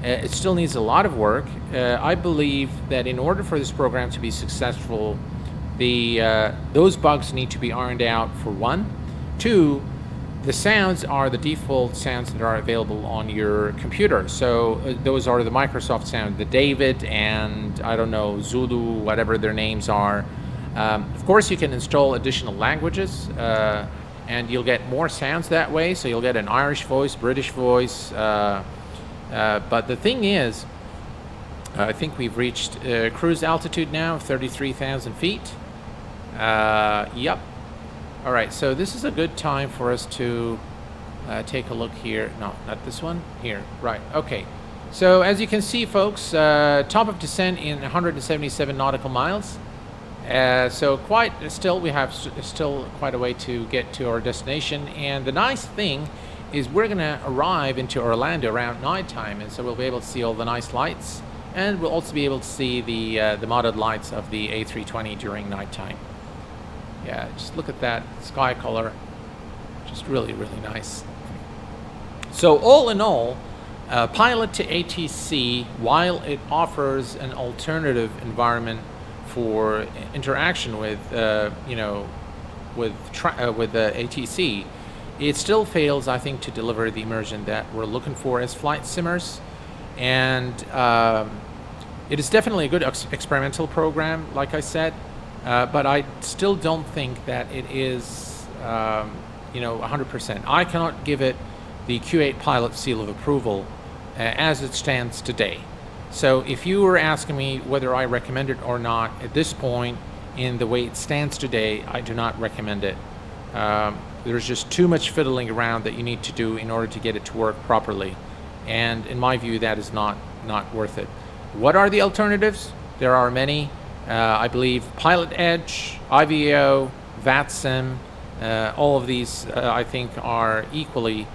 It still needs a lot of work. I believe that in order for this program to be successful, those bugs need to be ironed out, for one. Two, the sounds are the default sounds that are available on your computer. So those are the Microsoft sound, the David and I don't know, Zulu, whatever their names are. Of course, you can install additional languages and you'll get more sounds that way. So you'll get an Irish voice, British voice. But the thing is, I think we've reached cruise altitude now of 33,000 feet. Yep. All right, so this is a good time for us to take a look here. No, not this one. Here, right. Okay. So as you can see, folks, top of descent in 177 nautical miles. So we have still quite a way to get to our destination. And the nice thing is we're going to arrive into Orlando around nighttime, and so we'll be able to see all the nice lights, and we'll also be able to see the modded lights of the A320 during nighttime. Yeah, just look at that sky color. Just really, really nice. So all in all, Pilot to ATC, while it offers an alternative environment for interaction with, with ATC, it still fails, I think, to deliver the immersion that we're looking for as flight simmers. And it is definitely a good experimental program, like I said. But I still don't think that it is, 100%. I cannot give it the Q8Pilot seal of approval as it stands today. So if you were asking me whether I recommend it or not, at this point, in the way it stands today, I do not recommend it. There's just too much fiddling around that you need to do in order to get it to work properly. And in my view, that is not worth it. What are the alternatives? There are many. I believe Pilot Edge, IVAO, VATSIM, all of these I think are equally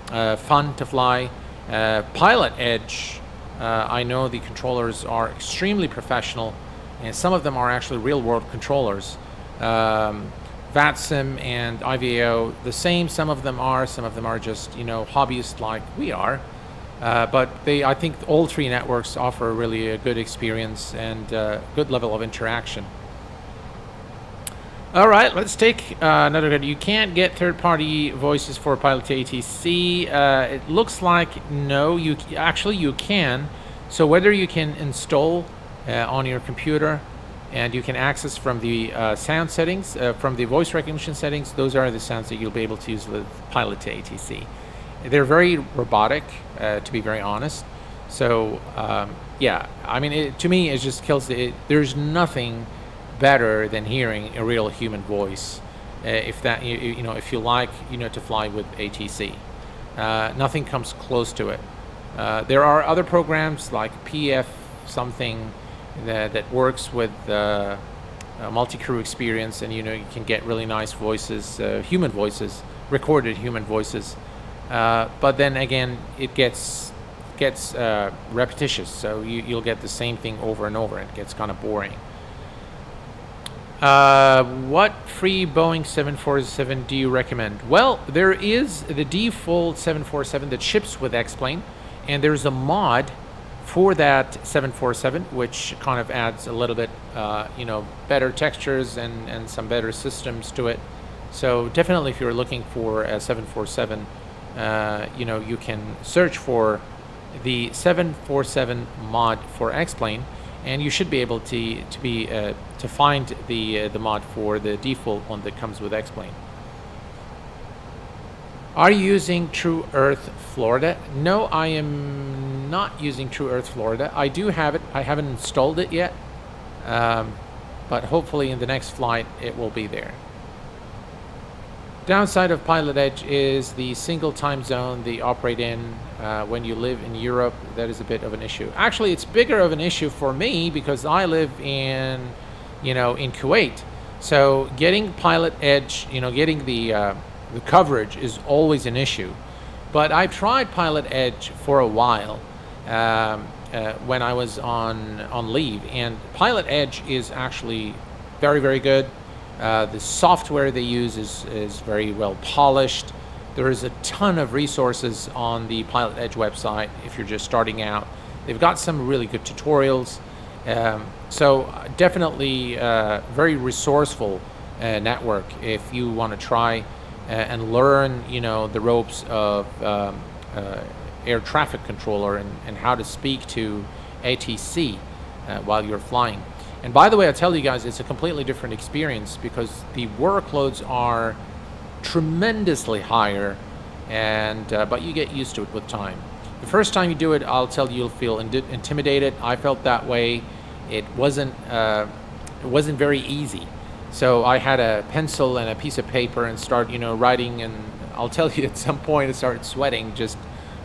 fun to fly. Pilot Edge, I know the controllers are extremely professional, and some of them are actually real-world controllers. VATSIM and IVAO, the same. Some of them are just hobbyists like we are. But I think all three networks offer really a good experience and good level of interaction. All right, let's take another look. You can't get third-party voices for Pilot to ATC. It looks like no, you can. So whether you can install on your computer and you can access from the sound settings, from the voice recognition settings, those are the sounds that you'll be able to use with Pilot to ATC. They're very robotic, to be very honest. So, yeah, I mean, to me, it just kills there's nothing better than hearing a real human voice. If you like, to fly with ATC, nothing comes close to it. There are other programs like PF something that works with multi-crew experience, and you can get really nice voices, human voices, recorded human voices. But then again, it gets repetitious, so you'll get the same thing over and over, and it gets kind of boring. What free Boeing 747 do you recommend? Well, there is the default 747 that ships with X-Plane, and there's a mod for that 747 which kind of adds a little bit, better textures and some better systems to it. So definitely, if you're looking for a 747, you can search for the 747 mod for X-Plane, and you should be able to find the mod for the default one that comes with X-Plane. Are you using True Earth Florida? No, I am not using True Earth Florida. I do have it. I haven't installed it yet, but hopefully in the next flight it will be there. Downside of Pilot Edge is the single time zone they operate in. When you live in Europe, that is a bit of an issue. Actually, it's bigger of an issue for me because I live in Kuwait. So getting Pilot Edge, getting the coverage is always an issue. But I've tried Pilot Edge for a while when I was on leave, and Pilot Edge is actually very, very good. The software they use is very well polished. There is a ton of resources on the Pilot Edge website if you're just starting out. They've got some really good tutorials. So definitely very resourceful network if you want to try and learn, the ropes of air traffic controller and how to speak to ATC while you're flying. And by the way, I tell you guys, it's a completely different experience because the workloads are tremendously higher, and but you get used to it with time. The first time you do it, I'll tell you, you'll feel intimidated. I felt that way. It wasn't very easy. So I had a pencil and a piece of paper and start, writing, and I'll tell you at some point I started sweating just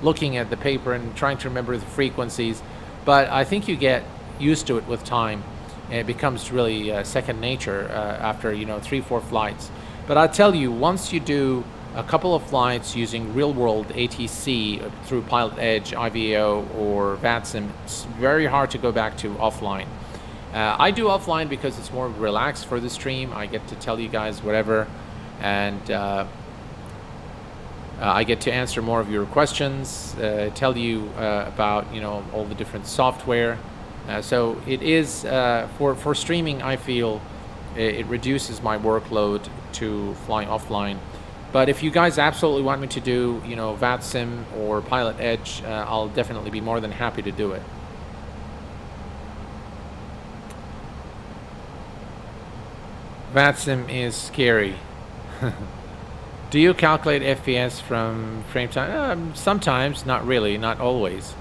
looking at the paper and trying to remember the frequencies. But I think you get used to it with time. It becomes really second nature after 3-4 flights. But I tell you, once you do a couple of flights using real-world ATC through Pilot Edge, IVAO, or VATSIM, it's very hard to go back to offline. I do offline because it's more relaxed for the stream. I get to tell you guys whatever, and I get to answer more of your questions, tell you about all the different software. So it is for streaming. I feel it reduces my workload to flying offline. But if you guys absolutely want me to do VATSIM or Pilot Edge, I'll definitely be more than happy to do it. VATSIM is scary. Do you calculate FPS from frame time? Sometimes, not really, not always.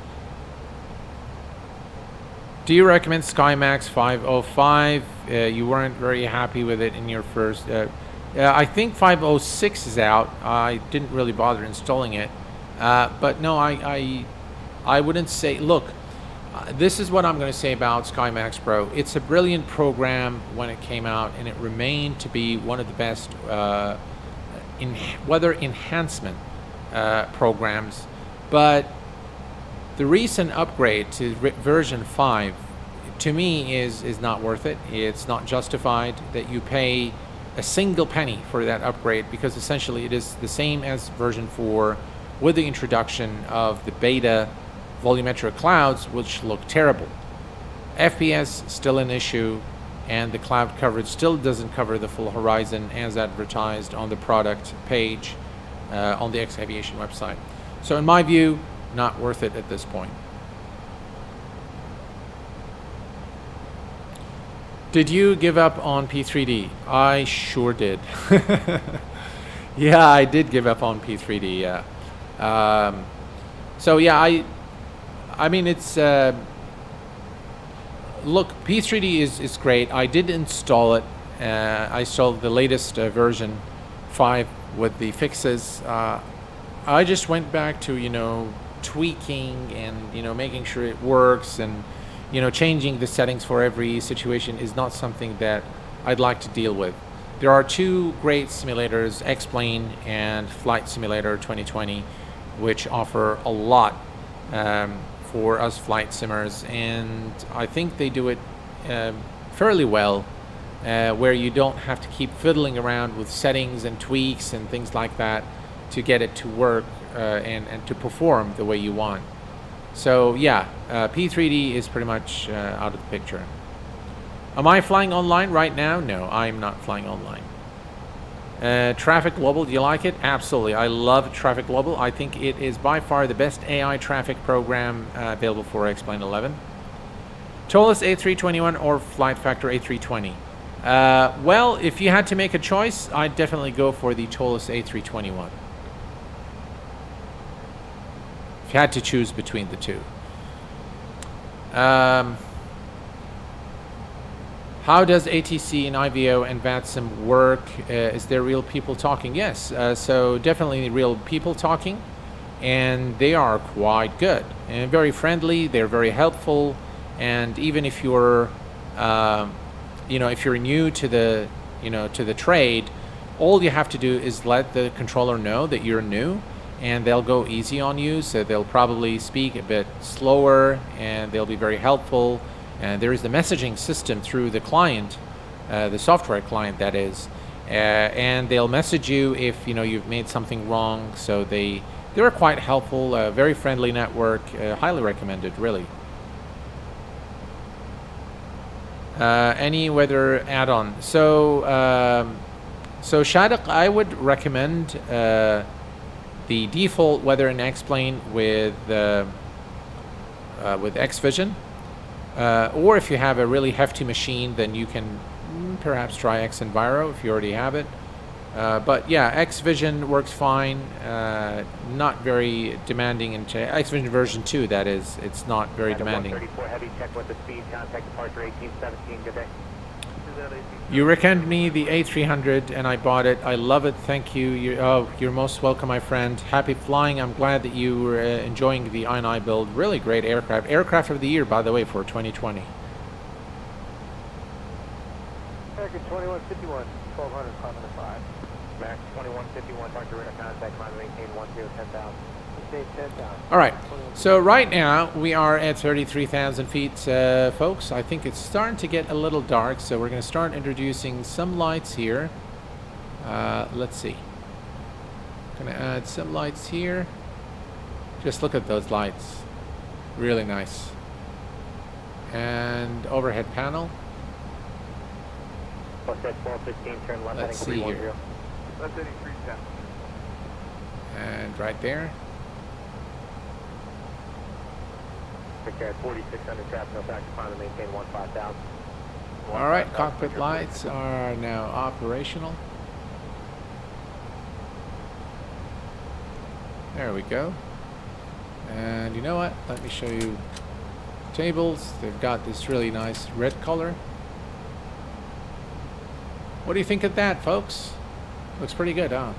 Do you recommend SkyMax 505? You weren't very happy with it in your first. I think 506 is out. I didn't really bother installing it, but no, I wouldn't say. Look, this is what I'm going to say about SkyMax Pro. It's a brilliant program when it came out, and it remained to be one of the best weather enhancement programs. But the recent upgrade to version 5, to me, is not worth it. It's not justified that you pay a single penny for that upgrade, because essentially it is the same as version 4 with the introduction of the beta volumetric clouds, which look terrible. FPS still an issue, and the cloud coverage still doesn't cover the full horizon as advertised on the product page on the X Aviation website. So in my view, not worth it at this point. Did you give up on P3D? I sure did. Yeah, I did give up on P3D, yeah. So yeah, I mean, it's look, P3D is great. I did install it. I installed the latest version 5 with the fixes. I just went back to tweaking and making sure it works, and changing the settings for every situation is not something that I'd like to deal with. There are two great simulators, X-Plane and Flight Simulator 2020, which offer a lot for us flight simmers, and I think they do it fairly well. where you don't have to keep fiddling around with settings and tweaks and things like that to get it to work and to perform the way you want. So yeah, P3D is pretty much out of the picture. Am I flying online right now? No, I'm not flying online. Traffic Global, do you like it? Absolutely. I love Traffic Global. I think it is by far the best AI traffic program available for X-Plane 11. TOLUS A321 or Flight Factor A320? Well, if you had to make a choice, I'd definitely go for the TOLUS A321. If you had to choose between the two. How does ATC and IVO and VATSIM work? Is there real people talking? Yes, so definitely real people talking, and they are quite good and very friendly. They're very helpful, and even if you're, if you're new to the, to the trade, all you have to do is let the controller know that you're new, and they'll go easy on you. So they'll probably speak a bit slower, and they'll be very helpful. And there is the messaging system through the client, the software client that is, and they'll message you if you've made something wrong. So they're quite helpful, very friendly network, highly recommended, really. Any weather add-on? So Shadok, I would recommend the default weather in X-Plane with X-Vision. Or if you have a really hefty machine, then you can perhaps try X-Enviro if you already have it. But yeah, X-Vision works fine. Not very demanding. X-Vision version 2, that is. It's not very demanding. 134 heavy, check with the speed, contact departure 1817, good day. You recommended me the A300 and I bought it. I love it. Thank you. You're most welcome, my friend. Happy flying. I'm glad that you were enjoying the I&I build. Really great aircraft. Aircraft of the year, by the way, for 2020. American 2151, 1200, 505. Max 2151, departure radar contact, climb maintain 10,000. Stay 10,000. All right. So right now we are at 33,000 feet, folks. I think it's starting to get a little dark, so we're going to start introducing some lights here. Let's see. Going to add some lights here. Just look at those lights. Really nice. And overhead panel. Turn left. Let's see here. And right there. 4600 traffic, no factor, climb and maintain 15,000. All right, cockpit lights are now operational. There we go. And you know what? Let me show you tables. They've got this really nice red color. What do you think of that, folks? Looks pretty good, huh?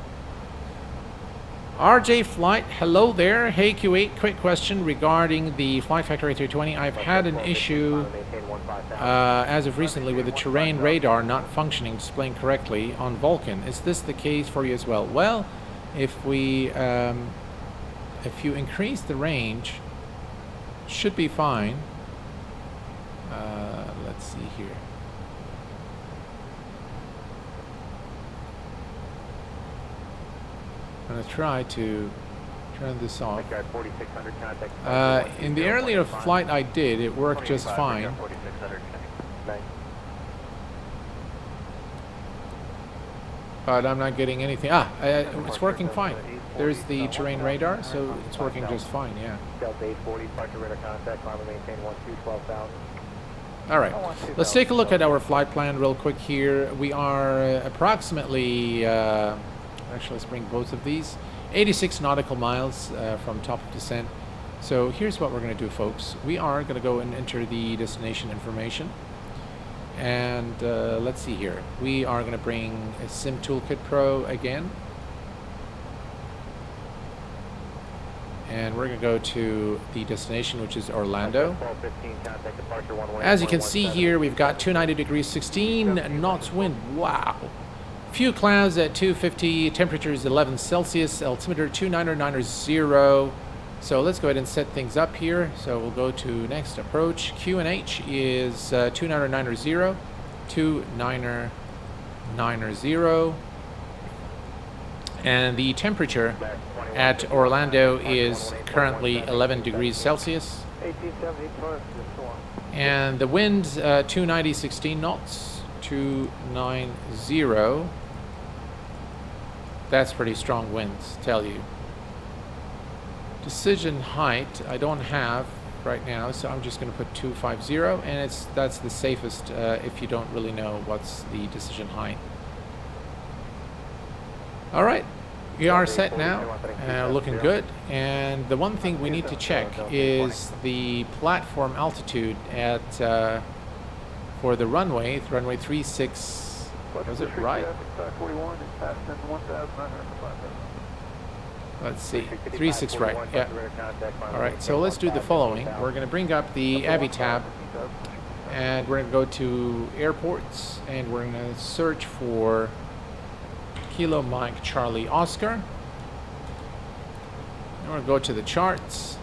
RJ Flight, hello there. Hey Q8, quick question regarding the Flight Factor A320. I've had an issue as of recently with the terrain radar not functioning, displaying correctly on Vulcan. Is this the case for you as well? Well, if you increase the range, should be fine. Let's see here. I'm going to try to turn this off. In the earlier flight I did, it worked just fine. But I'm not getting anything. It's working fine. There's the terrain radar, so it's working just fine, yeah. All right, let's take a look at our flight plan real quick here. We are approximately... actually, let's bring both of these. 86 nautical miles from top of descent. So here's what we're going to do, folks. We are going to go and enter the destination information. And let's see here. We are going to bring a Sim Toolkit Pro again. And we're going to go to the destination, which is Orlando. As you can see here, we've got 290 degrees, 16 knots wind. Wow. Few clouds at 250, temperature is 11 Celsius, altimeter 29090. So let's go ahead and set things up here. So we'll go to next approach. QNH is 29090. 2990. And the temperature at Orlando is currently 11 degrees Celsius. 1870 plus the storm. And the wind, 290, 16 knots, 290. That's pretty strong winds, tell you. Decision height, I don't have right now, so I'm just going to put 250, and that's the safest if you don't really know what's the decision height. All right, we are set now, looking good. And the one thing we need to check is the platform altitude at for the runway 36. Was it right? Let's see, 36 right, yeah. All right, so let's do the following. We're going to bring up the Avi tab, and we're going to go to airports, and we're going to search for Kilo Mike Charlie Oscar. And we're going to go to the charts,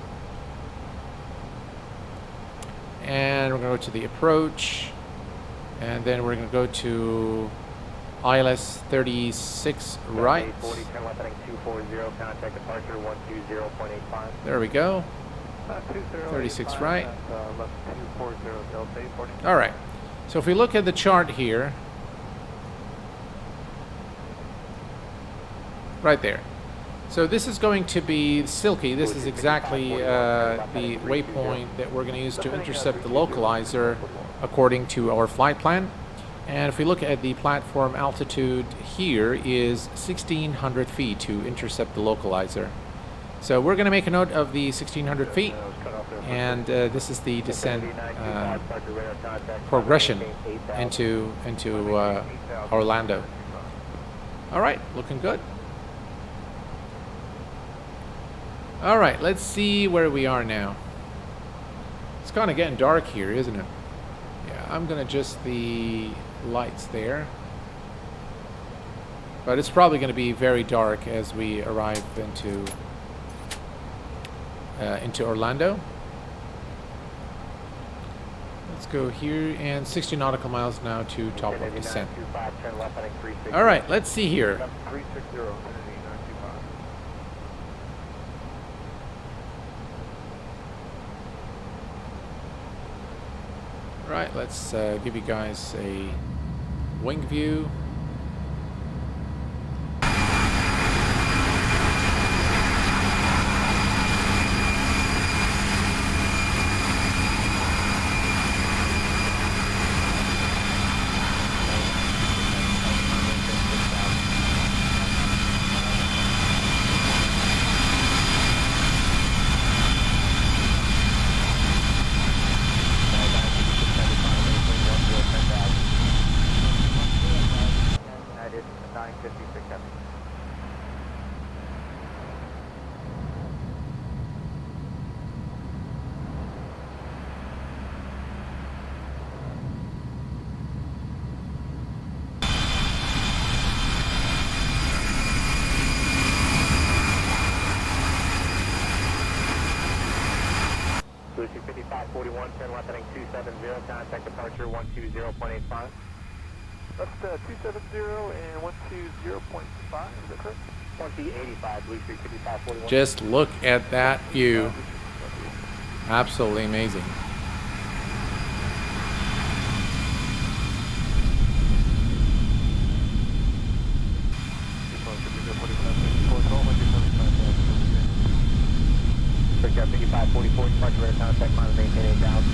and we're going to go to the approach, and then we're going to go to ILS 36 right. There we go. 36 right. All right. So if we look at the chart here, right there. So this is going to be Silky. This is exactly the waypoint that we're going to use to intercept the localizer according to our flight plan. And if we look at the platform altitude here is 1,600 feet to intercept the localizer. So we're going to make a note of the 1,600 feet, and this is the descent progression into Orlando. All right, looking good. All right, let's see where we are now. It's kind of getting dark here, isn't it? Yeah, I'm going to adjust the lights there, but it's probably going to be very dark as we arrive into Orlando. Let's go here, and 60 nautical miles now to top of descent. All right, let's see here. Right, let's give you guys a wing view. Lucy 5541, turn left heading 270, contact departure 120.85. That's 270 and 120.5, is that correct? 2085, Lucy 5541. Just look at that view. Absolutely amazing. Jet 5544, departure radar contact, monitor maintain 8000.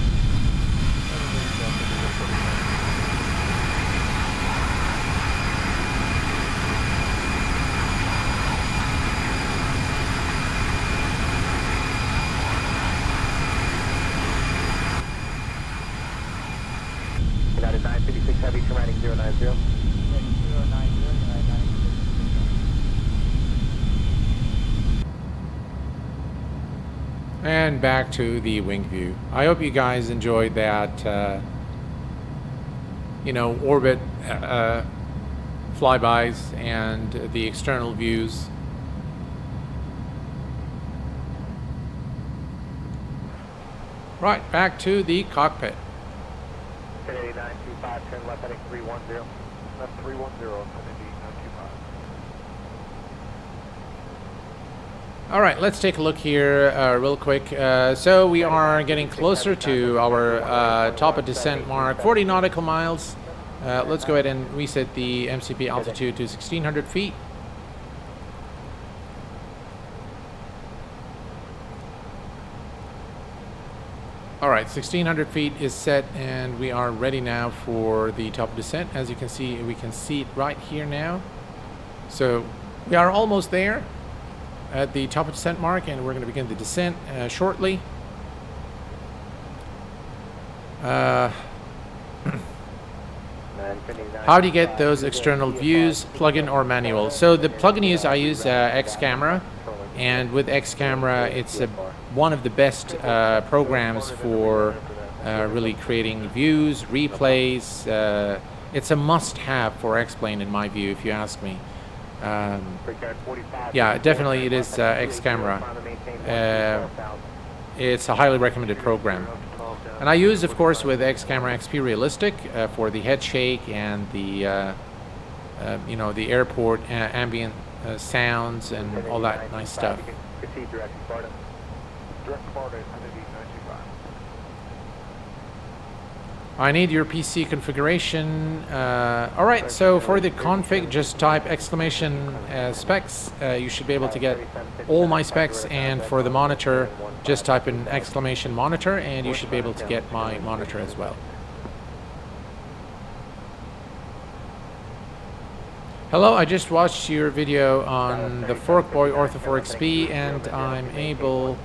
United 956 Heavy, terminating 090. And back to the wing view. I hope you guys enjoyed that, orbit flybys and the external views. Right, back to the cockpit. 108925, turn left heading 310. Left 310, 108925. All right, let's take a look here real quick. So we are getting closer to our top of descent mark, 40 nautical miles. Let's go ahead and reset the MCP altitude to 1600 feet. All right, 1600 feet is set, and we are ready now for the top of descent. As you can see, we can see it right here now. So we are almost there at the top of descent mark, and we're going to begin the descent shortly. How do you get those external views, plug-in or manual? So the plug-in I use X Camera, and with X Camera, it's one of the best programs for really creating views, replays. It's a must-have for X-Plane in my view, if you ask me. Yeah, definitely it is X Camera. It's a highly recommended program. And I use, of course, with X Camera XP Realistic for the head shake and the, you know, the airport ambient sounds and all that nice stuff. I need your PC configuration. All right, so for the config, just type exclamation specs. You should be able to get all my specs, and for the monitor, just type in exclamation monitor, and you should be able to get my monitor as well. Hello, I just watched your video on the Forkboy Ortho4XP, and I'm able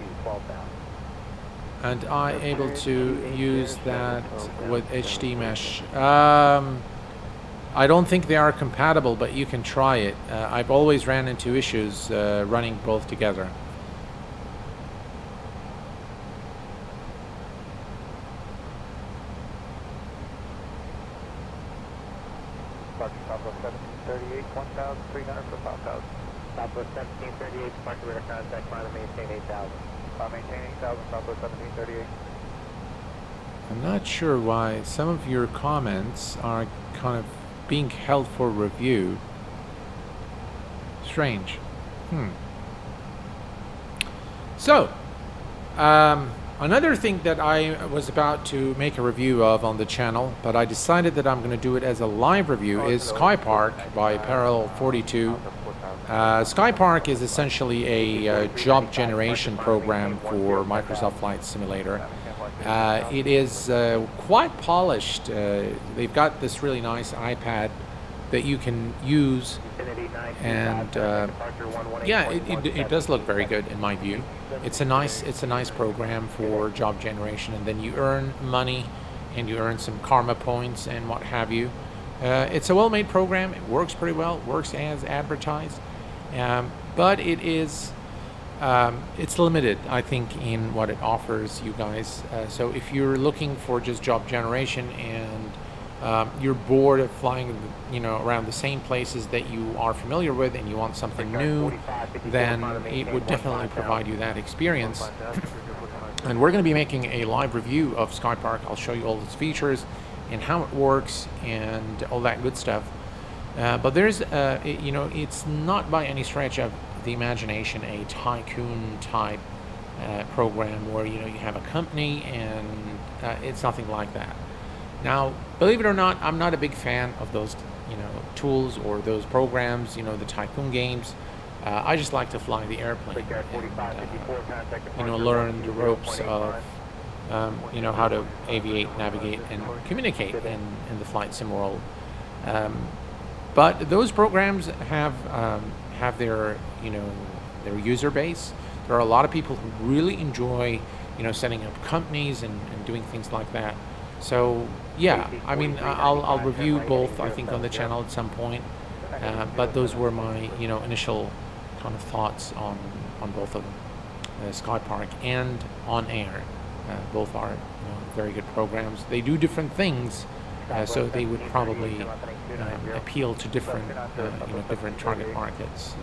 to use that with HD mesh. I don't think they are compatible, but you can try it. I've always ran into issues running both together. Southwest 1738, 1,300 for 5,000. Southwest 1738, departure radar contact, final maintain 8,000. Maintain 8,000, Southwest 1738. I'm not sure why some of your comments are kind of being held for review. Strange. So, another thing that I was about to make a review of on the channel, but I decided that I'm going to do it as a live review, is Skypark by Parallel 42. Skypark is essentially a job generation program for Microsoft Flight Simulator. It is quite polished. They've got this really nice iPad that you can use, and yeah, it does look very good in my view. It's a nice program for job generation, and then you earn money and you earn some karma points and what have you. It's a well-made program. It works pretty well. It works as advertised, but it is it's limited, I think, in what it offers you guys. So if you're looking for just job generation and you're bored of flying, you know, around the same places that you are familiar with, and you want something new, then it would definitely provide you that experience. And we're going to be making a live review of Skypark. I'll show you all its features and how it works and all that good stuff. But there's, you know, it's not by any stretch of the imagination a tycoon type program where, you know, you have a company, and it's nothing like that. Now, believe it or not, I'm not a big fan of those, you know, tools or those programs, you know, the tycoon games. I just like to fly the airplane and, you know, learn the ropes of, you know, how to aviate, navigate, and communicate in the flight sim world. But those programs have their, you know, their user base. There are a lot of people who really enjoy, you know, setting up companies and doing things like that. So yeah, I mean, I'll review both, I think, on the channel at some point. But those were my, you know, initial kind of thoughts on both of them, Skypark and On Air. Both are, you know, very good programs. They do different things, so they would probably appeal to different, you know, different target markets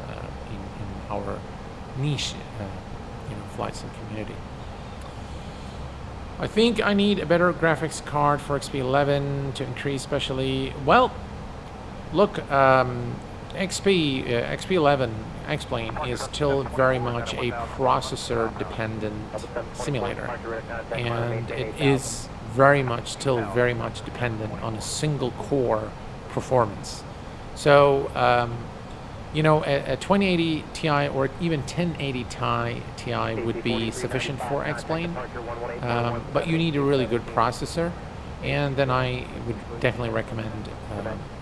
in our niche, you know, flight sim community. I think I need a better graphics card for XP11 to increase especially. Well, look, XP11 X-Plane is still very much a processor-dependent simulator, and it is very much dependent on a single core performance. So, you know, a 2080 Ti or even 1080 Ti would be sufficient for X-Plane, but you need a really good processor, and then I would definitely recommend,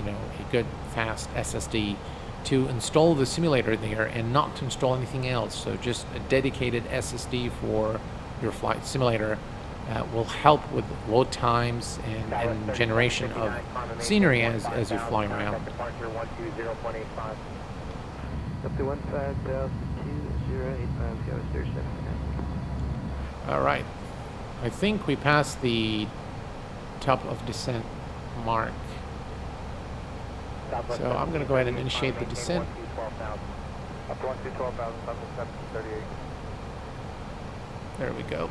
you know, a good fast SSD to install the simulator there and not to install anything else. So just a dedicated SSD for your flight simulator will help with load times and generation of scenery as you're flying around. Up to 15,2085, All right, I think we passed the top of descent mark. So I'm going to go ahead and initiate the descent. There we go.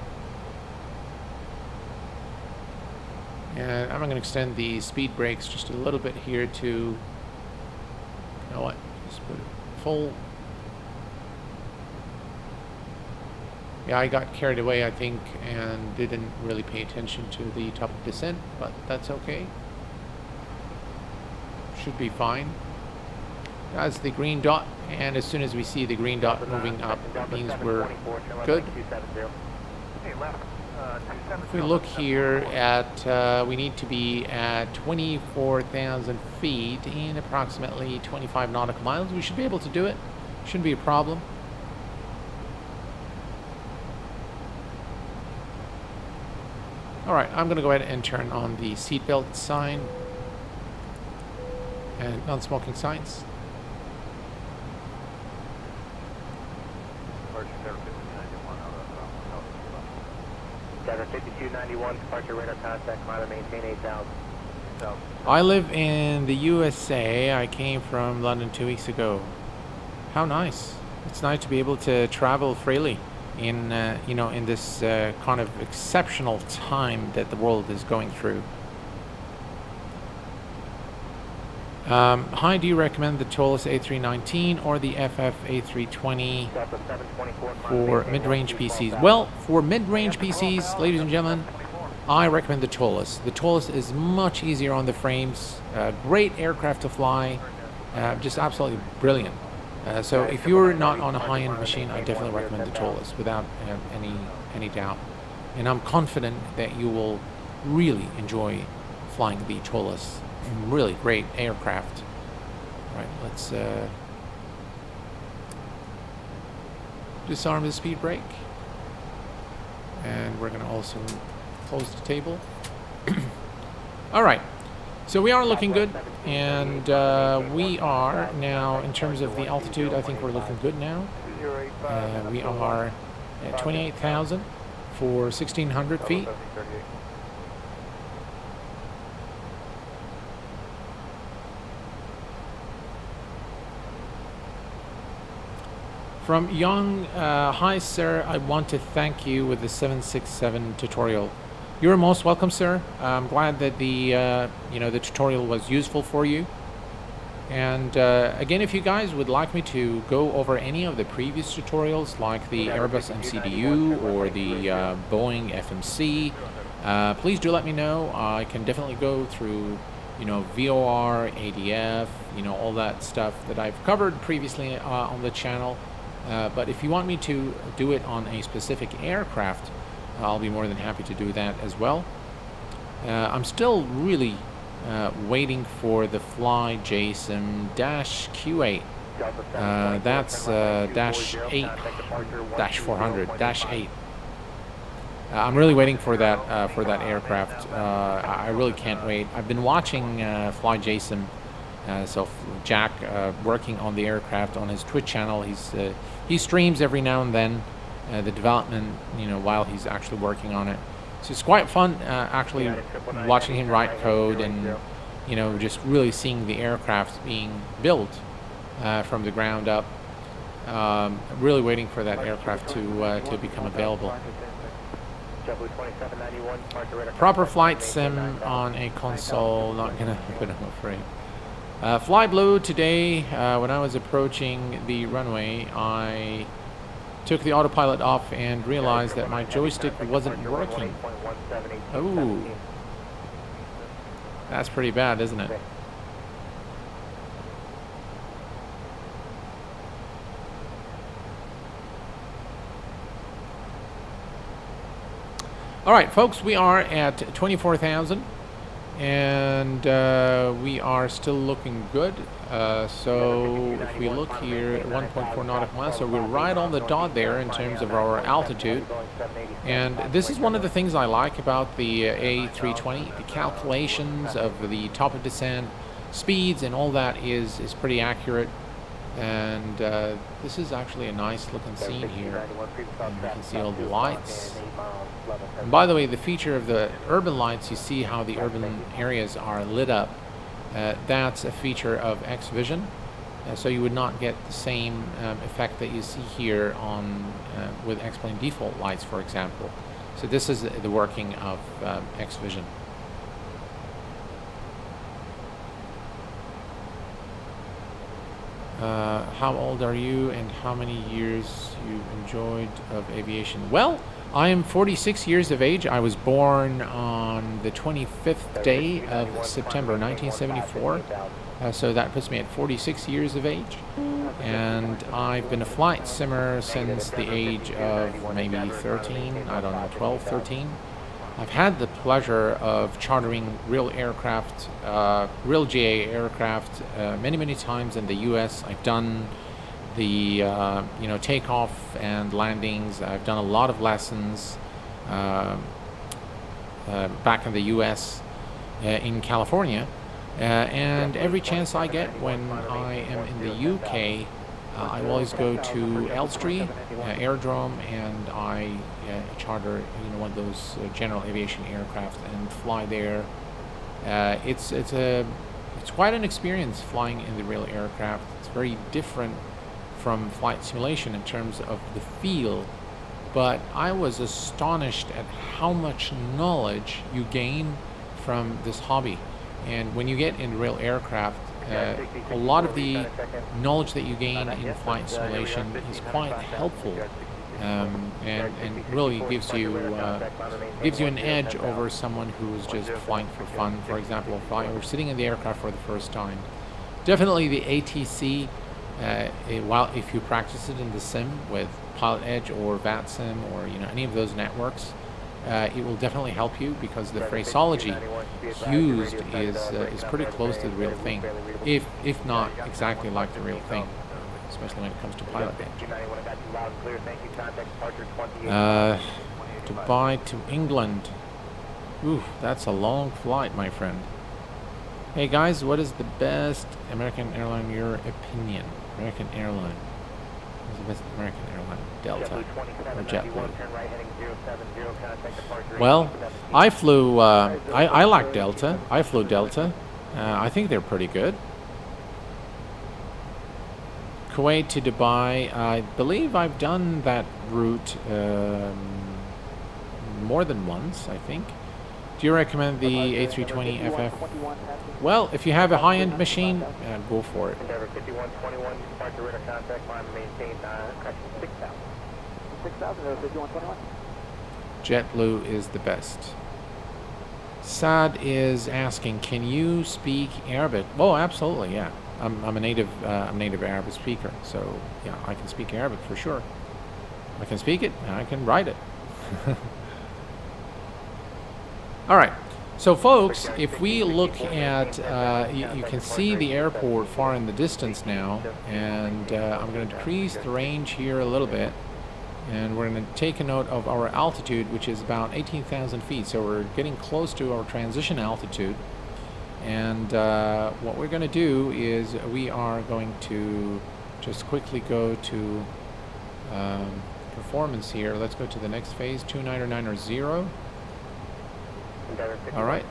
And I'm going to extend the speed brakes just a little bit here to, you know what, just put it full. Yeah, I got carried away, I think, and didn't really pay attention to the top of descent, but that's okay. Should be fine. That's the green dot, and as soon as we see the green dot moving up, that means we're good. If we look here at, we need to be at 24,000 feet in approximately 25 nautical miles. We should be able to do it. Shouldn't be a problem. All right, I'm going to go ahead and turn on the seatbelt sign and non-smoking signs. Center 5291, departure radar contact, climb and maintain 8,000. So. I live in the USA. I came from London 2 weeks ago. How nice. It's nice to be able to travel freely in, you know, in this kind of exceptional time that the world is going through. Hi, do you recommend the TOLUS A319 or the FF A320 for mid-range PCs? Well, for mid-range PCs, ladies and gentlemen, I recommend the TOLUS. The TOLUS is much easier on the frames, great aircraft to fly, just absolutely brilliant. So if you're not on a high-end machine, I definitely recommend the TOLUS without any doubt. And I'm confident that you will really enjoy flying the TOLUS. Really great aircraft. All right, let's disarm the speed brake, and we're going to also close the table. All right, so we are looking good, and we are now, in terms of the altitude, I think we're looking good now. We are at 28,000 for 1,600 feet. From Young, hi sir, I want to thank you with the 767 tutorial. You're most welcome, sir. I'm glad that the you know, the tutorial was useful for you. And again, if you guys would like me to go over any of the previous tutorials, like the Airbus MCDU or the Boeing FMC, please do let me know. I can definitely go through, you know, VOR, ADF, you know, all that stuff that I've covered previously on the channel. But if you want me to do it on a specific aircraft, I'll be more than happy to do that as well. I'm still really waiting for the Fly JSON -Q8. That's -8. I'm really waiting for that aircraft. I really can't wait. I've been watching Fly JSON. So Jack working on the aircraft on his Twitch channel. He streams every now and then the development, you know, while he's actually working on it. So it's quite fun actually watching him write code and, you know, just really seeing the aircraft being built from the ground up. Really waiting for that aircraft to become available. JetBlue 2791, departure radar Proper contact, flight maintain sim 9000. on a console, not gonna happen, I'm afraid. Fly Blue, today, when I was approaching the runway, I took the autopilot off and realized that my joystick wasn't working. Ooh. That's pretty bad, isn't it? All right, folks, we are at 24,000, and we are still looking good. So if we look here at 1.4 nautical miles, so we're right on the dot there in terms of our altitude. And this is one of the things I like about the A320. The calculations of the top of descent, speeds, and all that is pretty accurate. And this is actually a nice looking scene here. And you can see all the lights. And by the way, the feature of the urban lights, you see how the urban areas are lit up. That's a feature of X-Vision. So you would not get the same effect that you see here on with X-Plane default lights, for example. So this is the working of X-Vision. How old are you and how many years you enjoyed of aviation? Well, I am 46 years of age. I was born on the 25th day of September 1974. So that puts me at 46 years of age. And I've been a flight simmer since the age of maybe 13, I don't know, 12, 13. I've had the pleasure of chartering real aircraft, real GA aircraft, many times in the U.S. I've done the takeoff and landings. I've done a lot of lessons back in the U.S. In California, and every chance I get when I am in the U.K., I always go to Elstree Aerodrome, and I charter one of those general aviation aircraft and fly there. It's quite an experience flying in the real aircraft. It's very different from flight simulation in terms of the feel, but I was astonished at how much knowledge you gain from this hobby. And when you get in real aircraft, a lot of the knowledge that you gain in flight simulation is quite helpful, and really gives you an edge over someone who's just flying for fun. For example, we're sitting in the aircraft for the first time. Definitely the ATC, while if you practice it in the sim with Pilot Edge or VATSIM or any of those networks, it will definitely help you, because the phraseology used is pretty close to the real thing, if not exactly like the real thing, especially when it comes to Pilot Edge. Dubai to England. Ooh, that's a long flight, my friend. Hey guys, what is the best American airline in your opinion? American airline. What's the best American airline? Delta or JetBlue? Well, I flew, I like Delta. I flew Delta. I think they're pretty good. Kuwait to Dubai, I believe I've done that route more than once, I think. Do you recommend the A320 FF? Well, if you have a high-end machine, go for it. JetBlue is the best. Saad is asking, can you speak Arabic? Oh, absolutely, yeah. I'm a native Arabic speaker, so yeah, I can speak Arabic for sure. I can speak it, and I can write it. All right, so folks, if we look at, you can see the airport far in the distance now, and I'm going to decrease the range here a little bit, and we're going to take a note of our altitude, which is about 18,000 feet, so we're getting close to our transition altitude. And what we're going to do is we are going to just quickly go to performance here. Let's go to the next phase, 299.0. All right,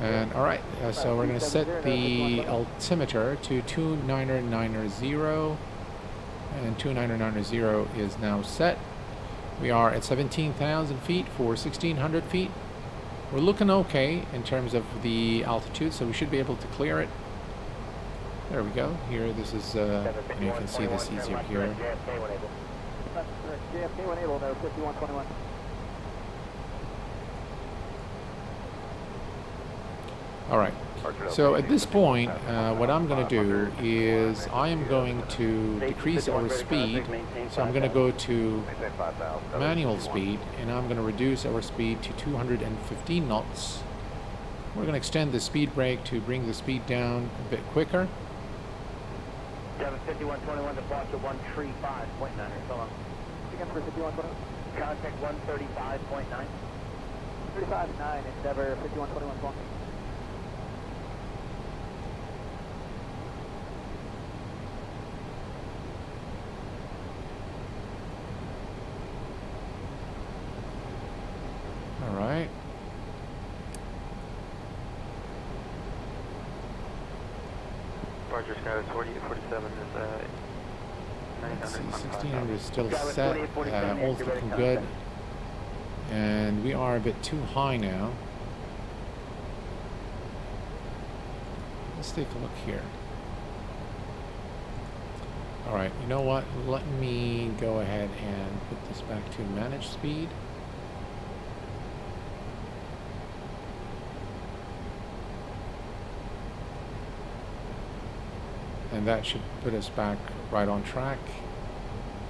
and all right, so we're going to set the altimeter to 299.0, and 299.0 is now set. We are at 17,000 feet for 1,600 feet. We're looking okay in terms of the altitude, so we should be able to clear it. There we go. Here, this is, and you can see this easier here. JFK 1 able, no, 5121. All right. So at this point, what I'm going to do is I am going to decrease our speed. So I'm going to go to manual speed, and I'm going to reduce our speed to 215 knots. We're going to extend the speed brake to bring the speed down a bit quicker. 75121, departure 135.9. So long. Again for 5121. Contact 135.9. 35.9, Endeavor 5121 long. All right. Departure Sky 4847 is Let's see, 1600 is still set. All's looking good. And we are a bit too high now. Let's take a look here. All right, you know what? Let me go ahead and put this back to manage speed. And that should put us back right on track.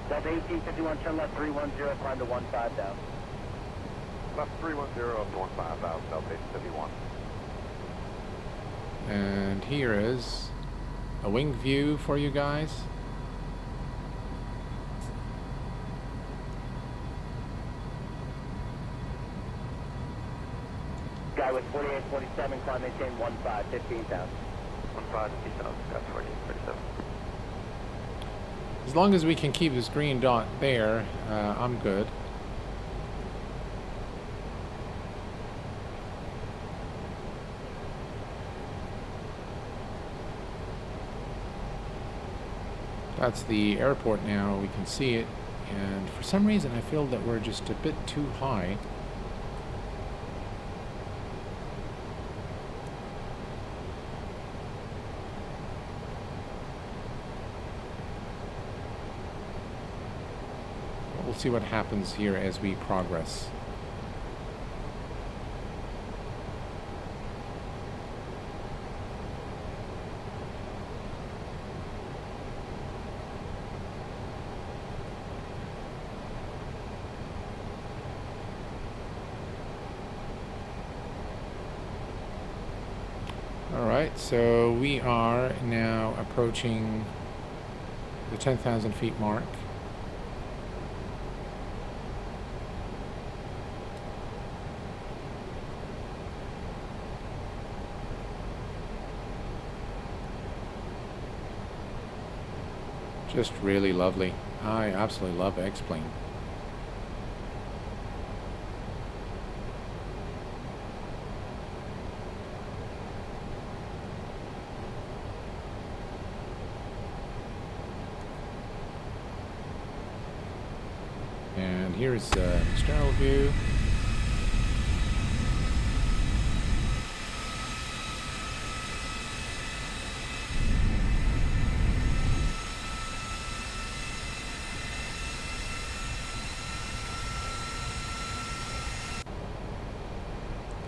Delta 1851, turn left 310, climb to 15 down. Left 310 up to 15 down, Delta 1851. And here is a wing view for you guys. Guy with 4847, climb maintain 15, 15,000. 15, 15,000, got 4847. As long as we can keep this green dot there, I'm good. That's the airport now, we can see it, and for some reason I feel that we're just a bit too high. We'll see what happens here as we progress. Alright, so we are now approaching the 10,000 feet mark. Just really lovely. I absolutely love X-Plane. And here's external view.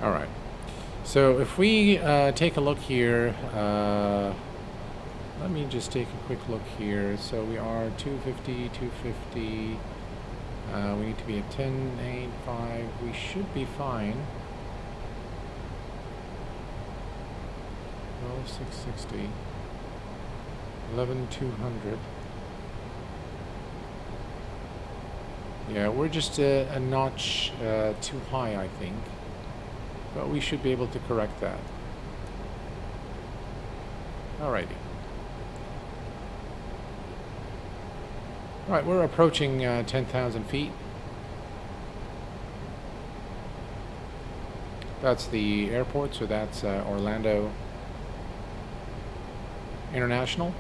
All right. So if we take a look here, let me just take a quick look here. So we are 250, 250. We need to be at 10.85. We should be fine. 12,660. 11,200. Yeah, we're just a notch too high, I think. But we should be able to correct that. Alrighty. Alright, we're approaching 10,000 feet. That's the airport, so that's Orlando International.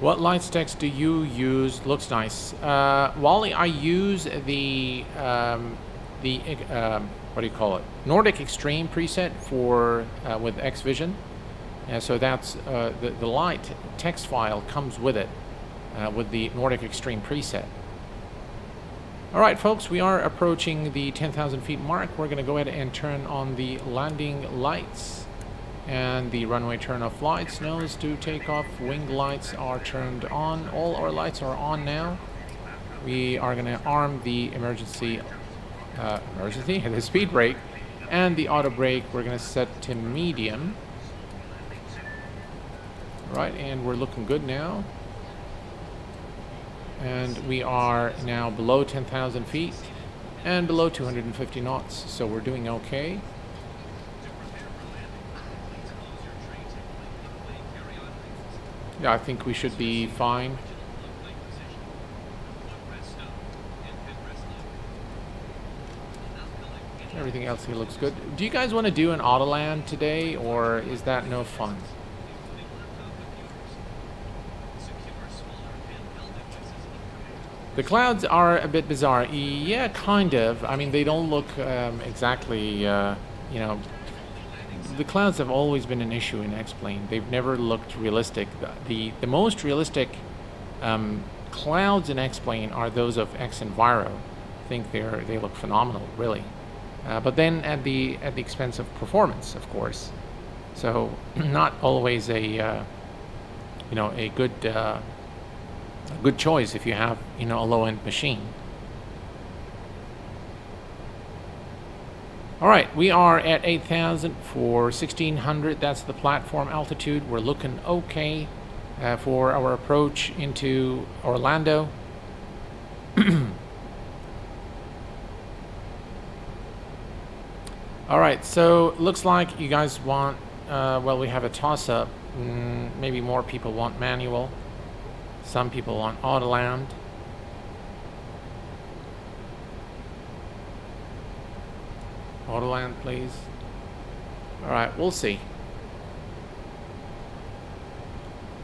What lights text do you use? Looks nice. Wally, I use the what do you call it? Nordic Extreme preset for with Xvision. So that's the light text file comes with it with the Nordic Extreme preset. All right, folks, we are approaching the 10,000 feet mark. We're going to go ahead and turn on the landing lights and the runway turn-off lights. Nose to take off. Wing lights are turned on. All our lights are on now. We are going to arm the the speed brake and the auto brake. We're going to set to medium. Right, and we're looking good now. And we are now below 10,000 feet and below 250 knots, so we're doing okay. Yeah, I think we should be fine. Everything else here looks good. Do you guys want to do an auto land today, or is that no fun? The clouds are a bit bizarre. Yeah, kind of. I mean, they don't look exactly, you know, the clouds have always been an issue in X-Plane. They've never looked realistic. The most realistic clouds in X-Plane are those of X-Enviro. I think they look phenomenal, really. But then at the expense of performance, of course. So not always a you know, a good choice if you have, you know, a low-end machine. All right, we are at 8,000 for 1,600. That's the platform altitude. We're looking okay for our approach into Orlando. All right, so looks like you guys want, well, we have a toss-up. Maybe more people want manual. Some people want auto land. Auto land, please. All right, we'll see.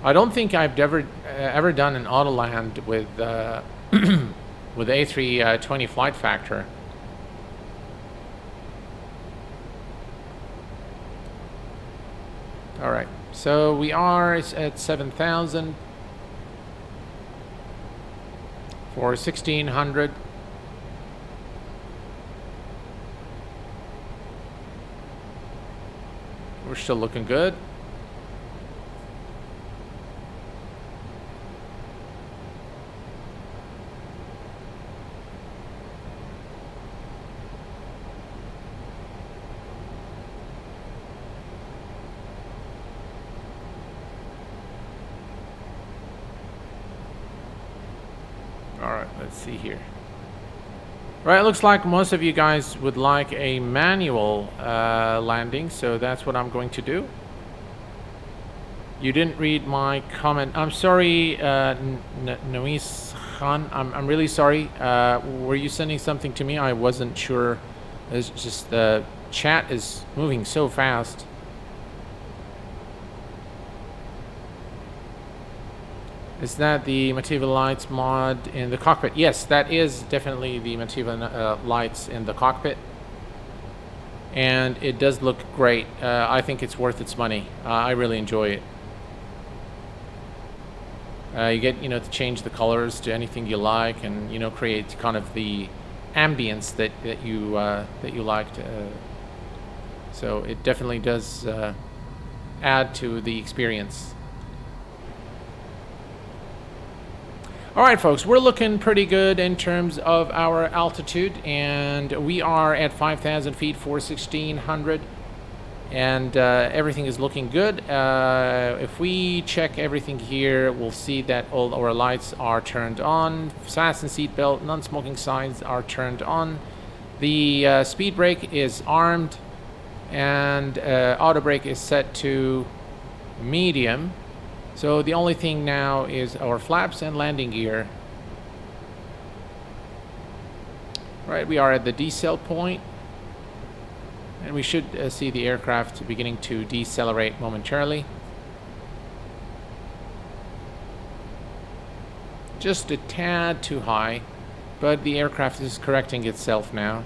I don't think I've ever done an auto land with with A320 Flight Factor. All right, so we are at 7,000 for 1,600. We're still looking good. Alright, let's see here. Right, it looks like most of you guys would like a manual landing, so that's what I'm going to do. You didn't read my comment. I'm sorry, Nois Khan. I'm really sorry. Were you sending something to me? I wasn't sure. It's just the chat is moving so fast. Is that the Mativa lights mod in the cockpit? Yes, that is definitely the Mativa lights in the cockpit. And it does look great. I think it's worth its money. I really enjoy it. You get, you know, to change the colors to anything you like, and, you know, create kind of the ambience that you liked. So it definitely does add to the experience. All right, folks, we're looking pretty good in terms of our altitude, and we are at 5,000 feet for 1,600, and everything is looking good. If we check everything here, we'll see that all our lights are turned on. Fasten seatbelt, non-smoking signs are turned on. The speed brake is armed, and auto brake is set to medium. So the only thing now is our flaps and landing gear. Right, we are at the decel point, and we should see the aircraft beginning to decelerate momentarily. just a tad too high, but the aircraft is correcting itself now.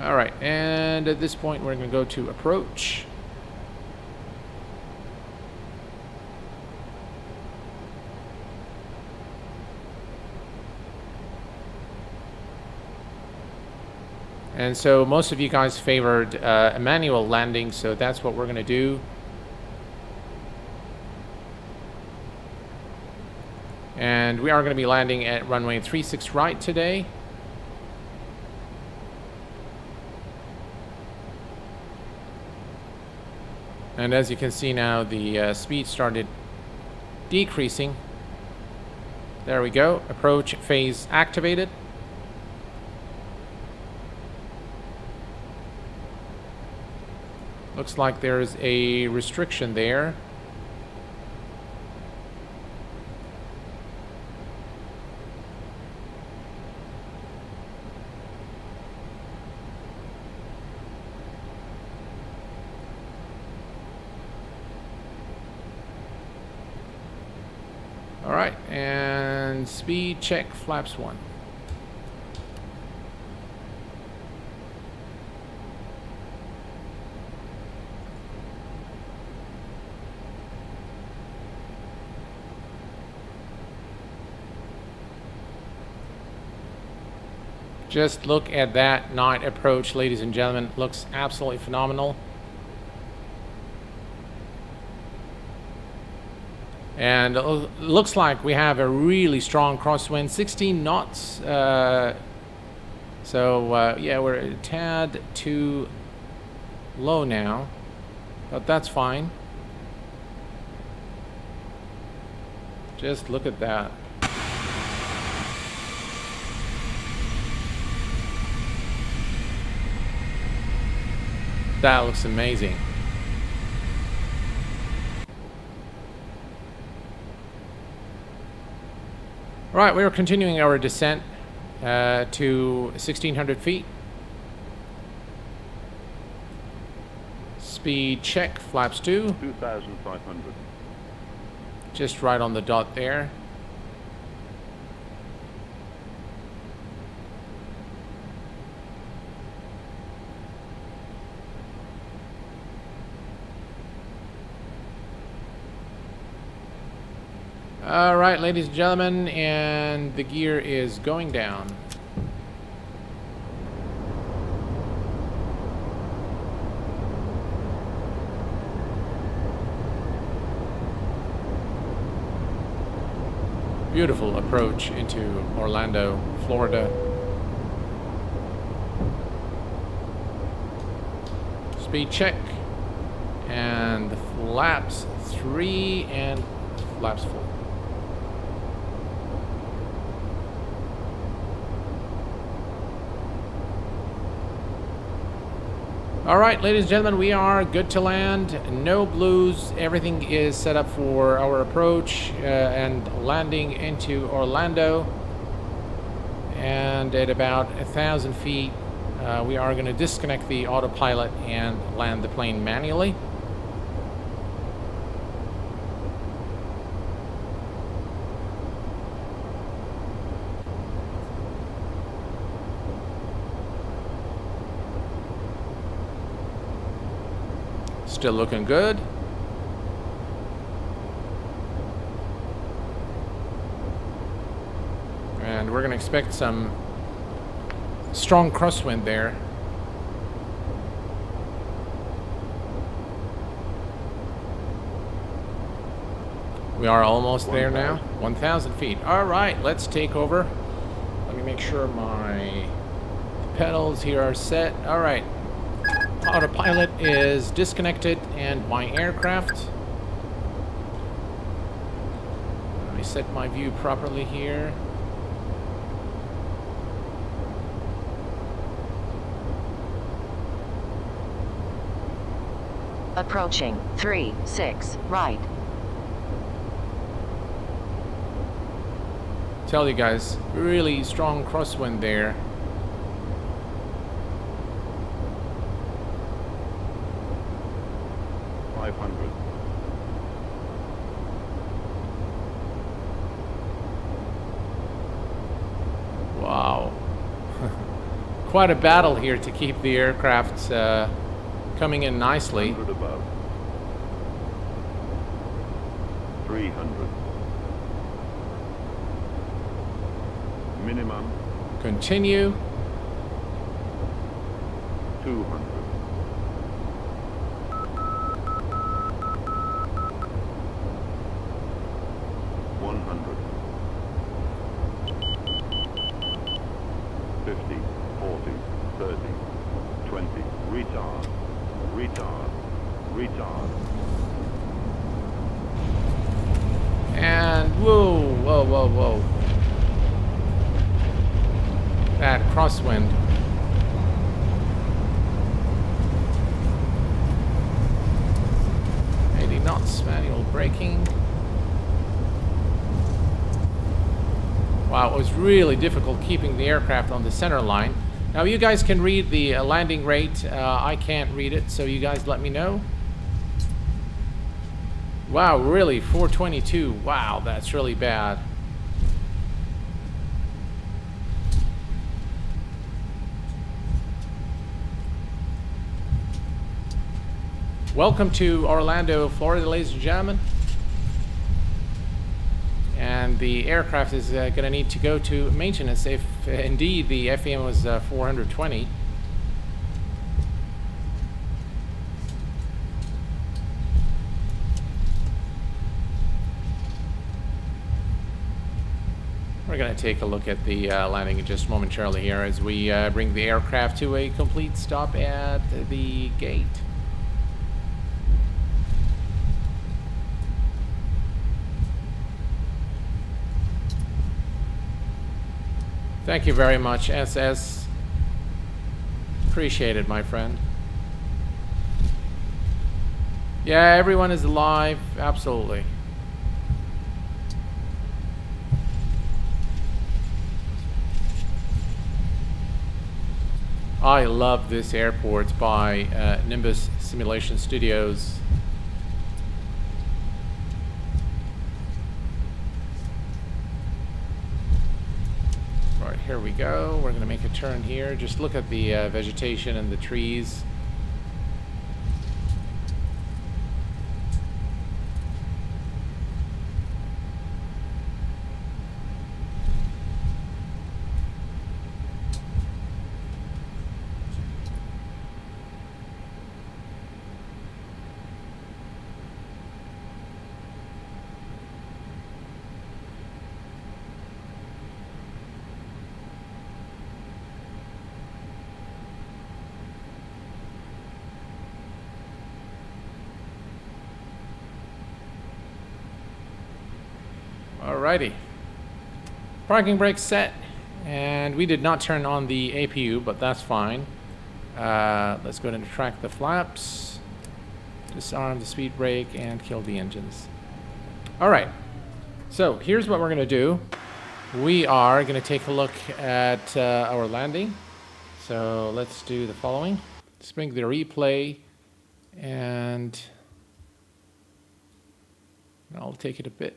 All right, and at this point we're going to go to approach. And so most of you guys favored a manual landing, so that's what we're going to do. And we are going to be landing at runway 36 right today. And as you can see now, the speed started decreasing. There we go. Approach phase activated. Looks like there's a restriction there. All right, and speed check, flaps 1. Just look at that night approach, ladies and gentlemen. Looks absolutely phenomenal. And it looks like we have a really strong crosswind, 16 knots. Yeah, we're a tad too low now, but that's fine. Just look at that. That looks amazing. Right, we are continuing our descent to 1,600 feet. Speed check, flaps 2. 2,500. Just right on the dot there. All right, ladies and gentlemen, and the gear is going down. Beautiful approach into Orlando, Florida. Speed check, and flaps 3 and flaps 4. All right, ladies and gentlemen, we are good to land. No blues. Everything is set up for our approach and landing into Orlando. And at about 1,000 feet, we are going to disconnect the autopilot and land the plane manually. Still looking good. And we're going to expect some strong crosswind there. We are almost there now. 1,000 feet. All right, let's take over. Let me make sure my pedals here are set. All right. Autopilot is disconnected and my aircraft. Let me set my view properly here. Approaching 36 right. Tell you guys, really strong crosswind there. 500. Wow. Quite a battle here to keep the aircraft coming in nicely. 100 above. 300. Minimum. Continue. 200. 100. 50, 40, 30, 20. Retard. Retard. Retard. And whoa, whoa, whoa, whoa. That crosswind. Knots, manual braking. Wow, it was really difficult keeping the aircraft on the center line. Now you guys can read the landing rate. I can't read it, so you guys let me know. Wow, really, 422. Wow, that's really bad. Welcome to Orlando, Florida, ladies and gentlemen. And the aircraft is going to need to go to maintenance if indeed the FEM was 420. We're going to take a look at the landing just momentarily here as we bring the aircraft to a complete stop at the gate. Thank you very much, SS. Appreciate it, my friend. Yeah, everyone is alive. Absolutely. I love this airport by Nimbus Simulation Studios. Here we go. We're going to make a turn here. Just look at the vegetation and the trees. Alrighty. Parking brake set, and we did not turn on the APU, but that's fine. Let's go ahead and track the flaps, disarm the speed brake, and kill the engines. Alright, so here's what we're going to do. We are going to take a look at our landing. So let's do the following. Let's bring the replay, and I'll take it a bit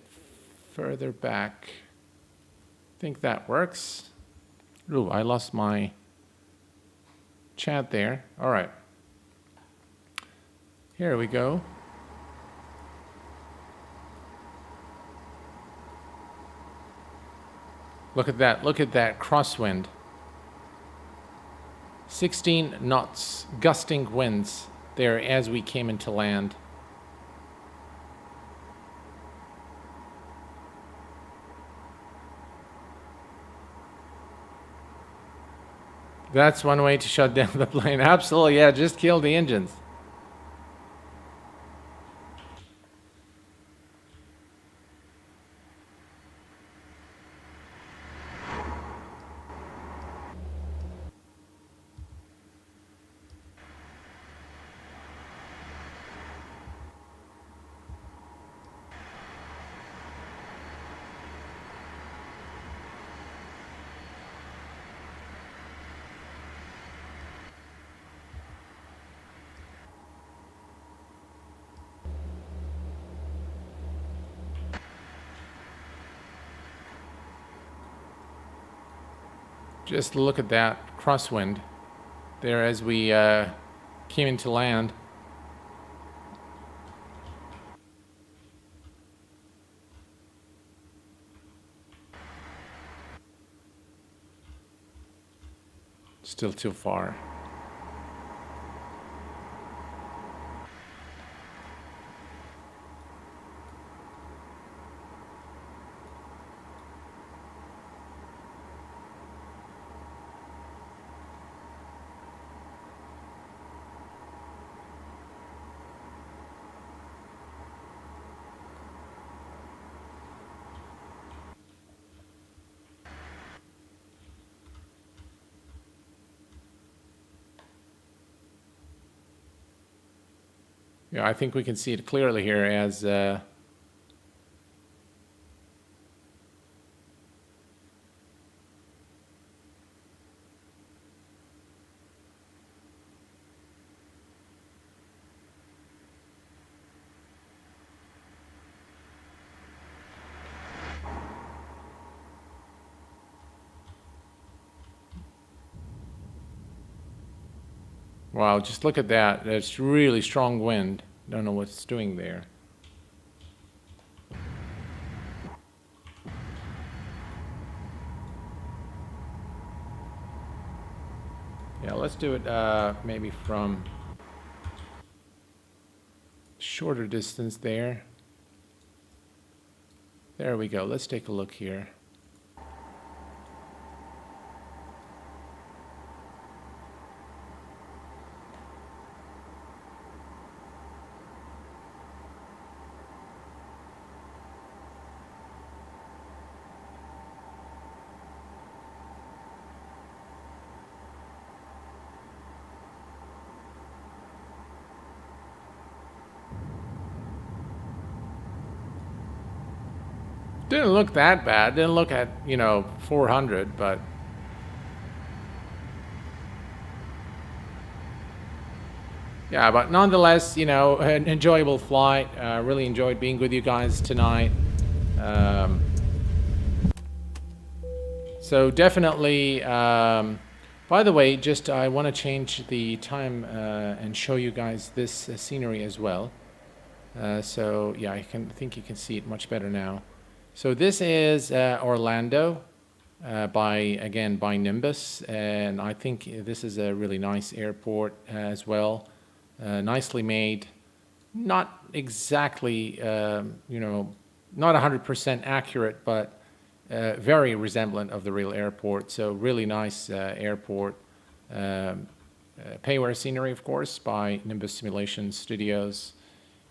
further back. I think that works. Ooh, I lost my chat there. All right. Here we go. Look at that. Look at that crosswind. 16 knots, gusting winds there as we came into land. That's one way to shut down the plane. Absolutely, yeah, just kill the engines. Just look at that crosswind there as we came into land. Still too far. Yeah, I think we can see it clearly here as wow, just look at that. That's really strong wind. Don't know what it's doing there. Yeah, let's do it maybe from shorter distance there. There we go. Let's take a look here. Didn't look that bad. Didn't look at, 400, but yeah, but nonetheless, an enjoyable flight. Really enjoyed being with you guys tonight. So definitely, by the way, just I want to change the time and show you guys this scenery as well. So yeah, I think you can see it much better now. So this is Orlando by Nimbus, and I think this is a really nice airport as well. Nicely made, not exactly, not 100% accurate, but very resemblant of the real airport. So really nice airport. Payware scenery, of course, by Nimbus Simulation Studios,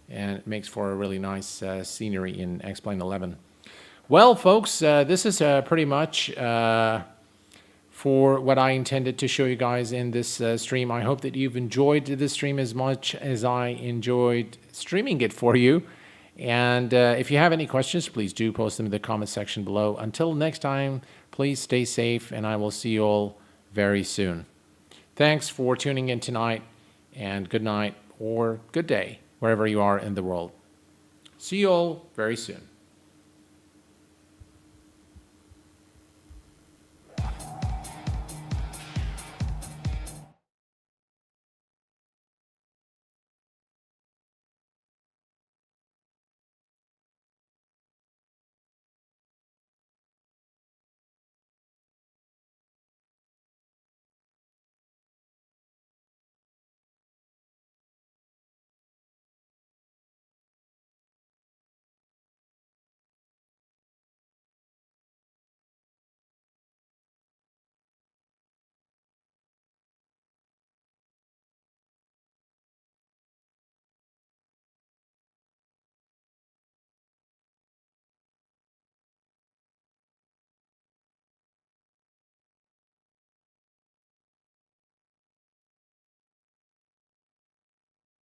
and it makes for a really nice scenery in X-Plane 11. Well, folks, this is pretty much for what I intended to show you guys in this stream. I hope that you've enjoyed this stream as much as I enjoyed streaming it for you. And if you have any questions, please do post them in the comment section below. Until next time, please stay safe, and I will see you all very soon. Thanks for tuning in tonight, and good night or good day, wherever you are in the world. See you all very soon.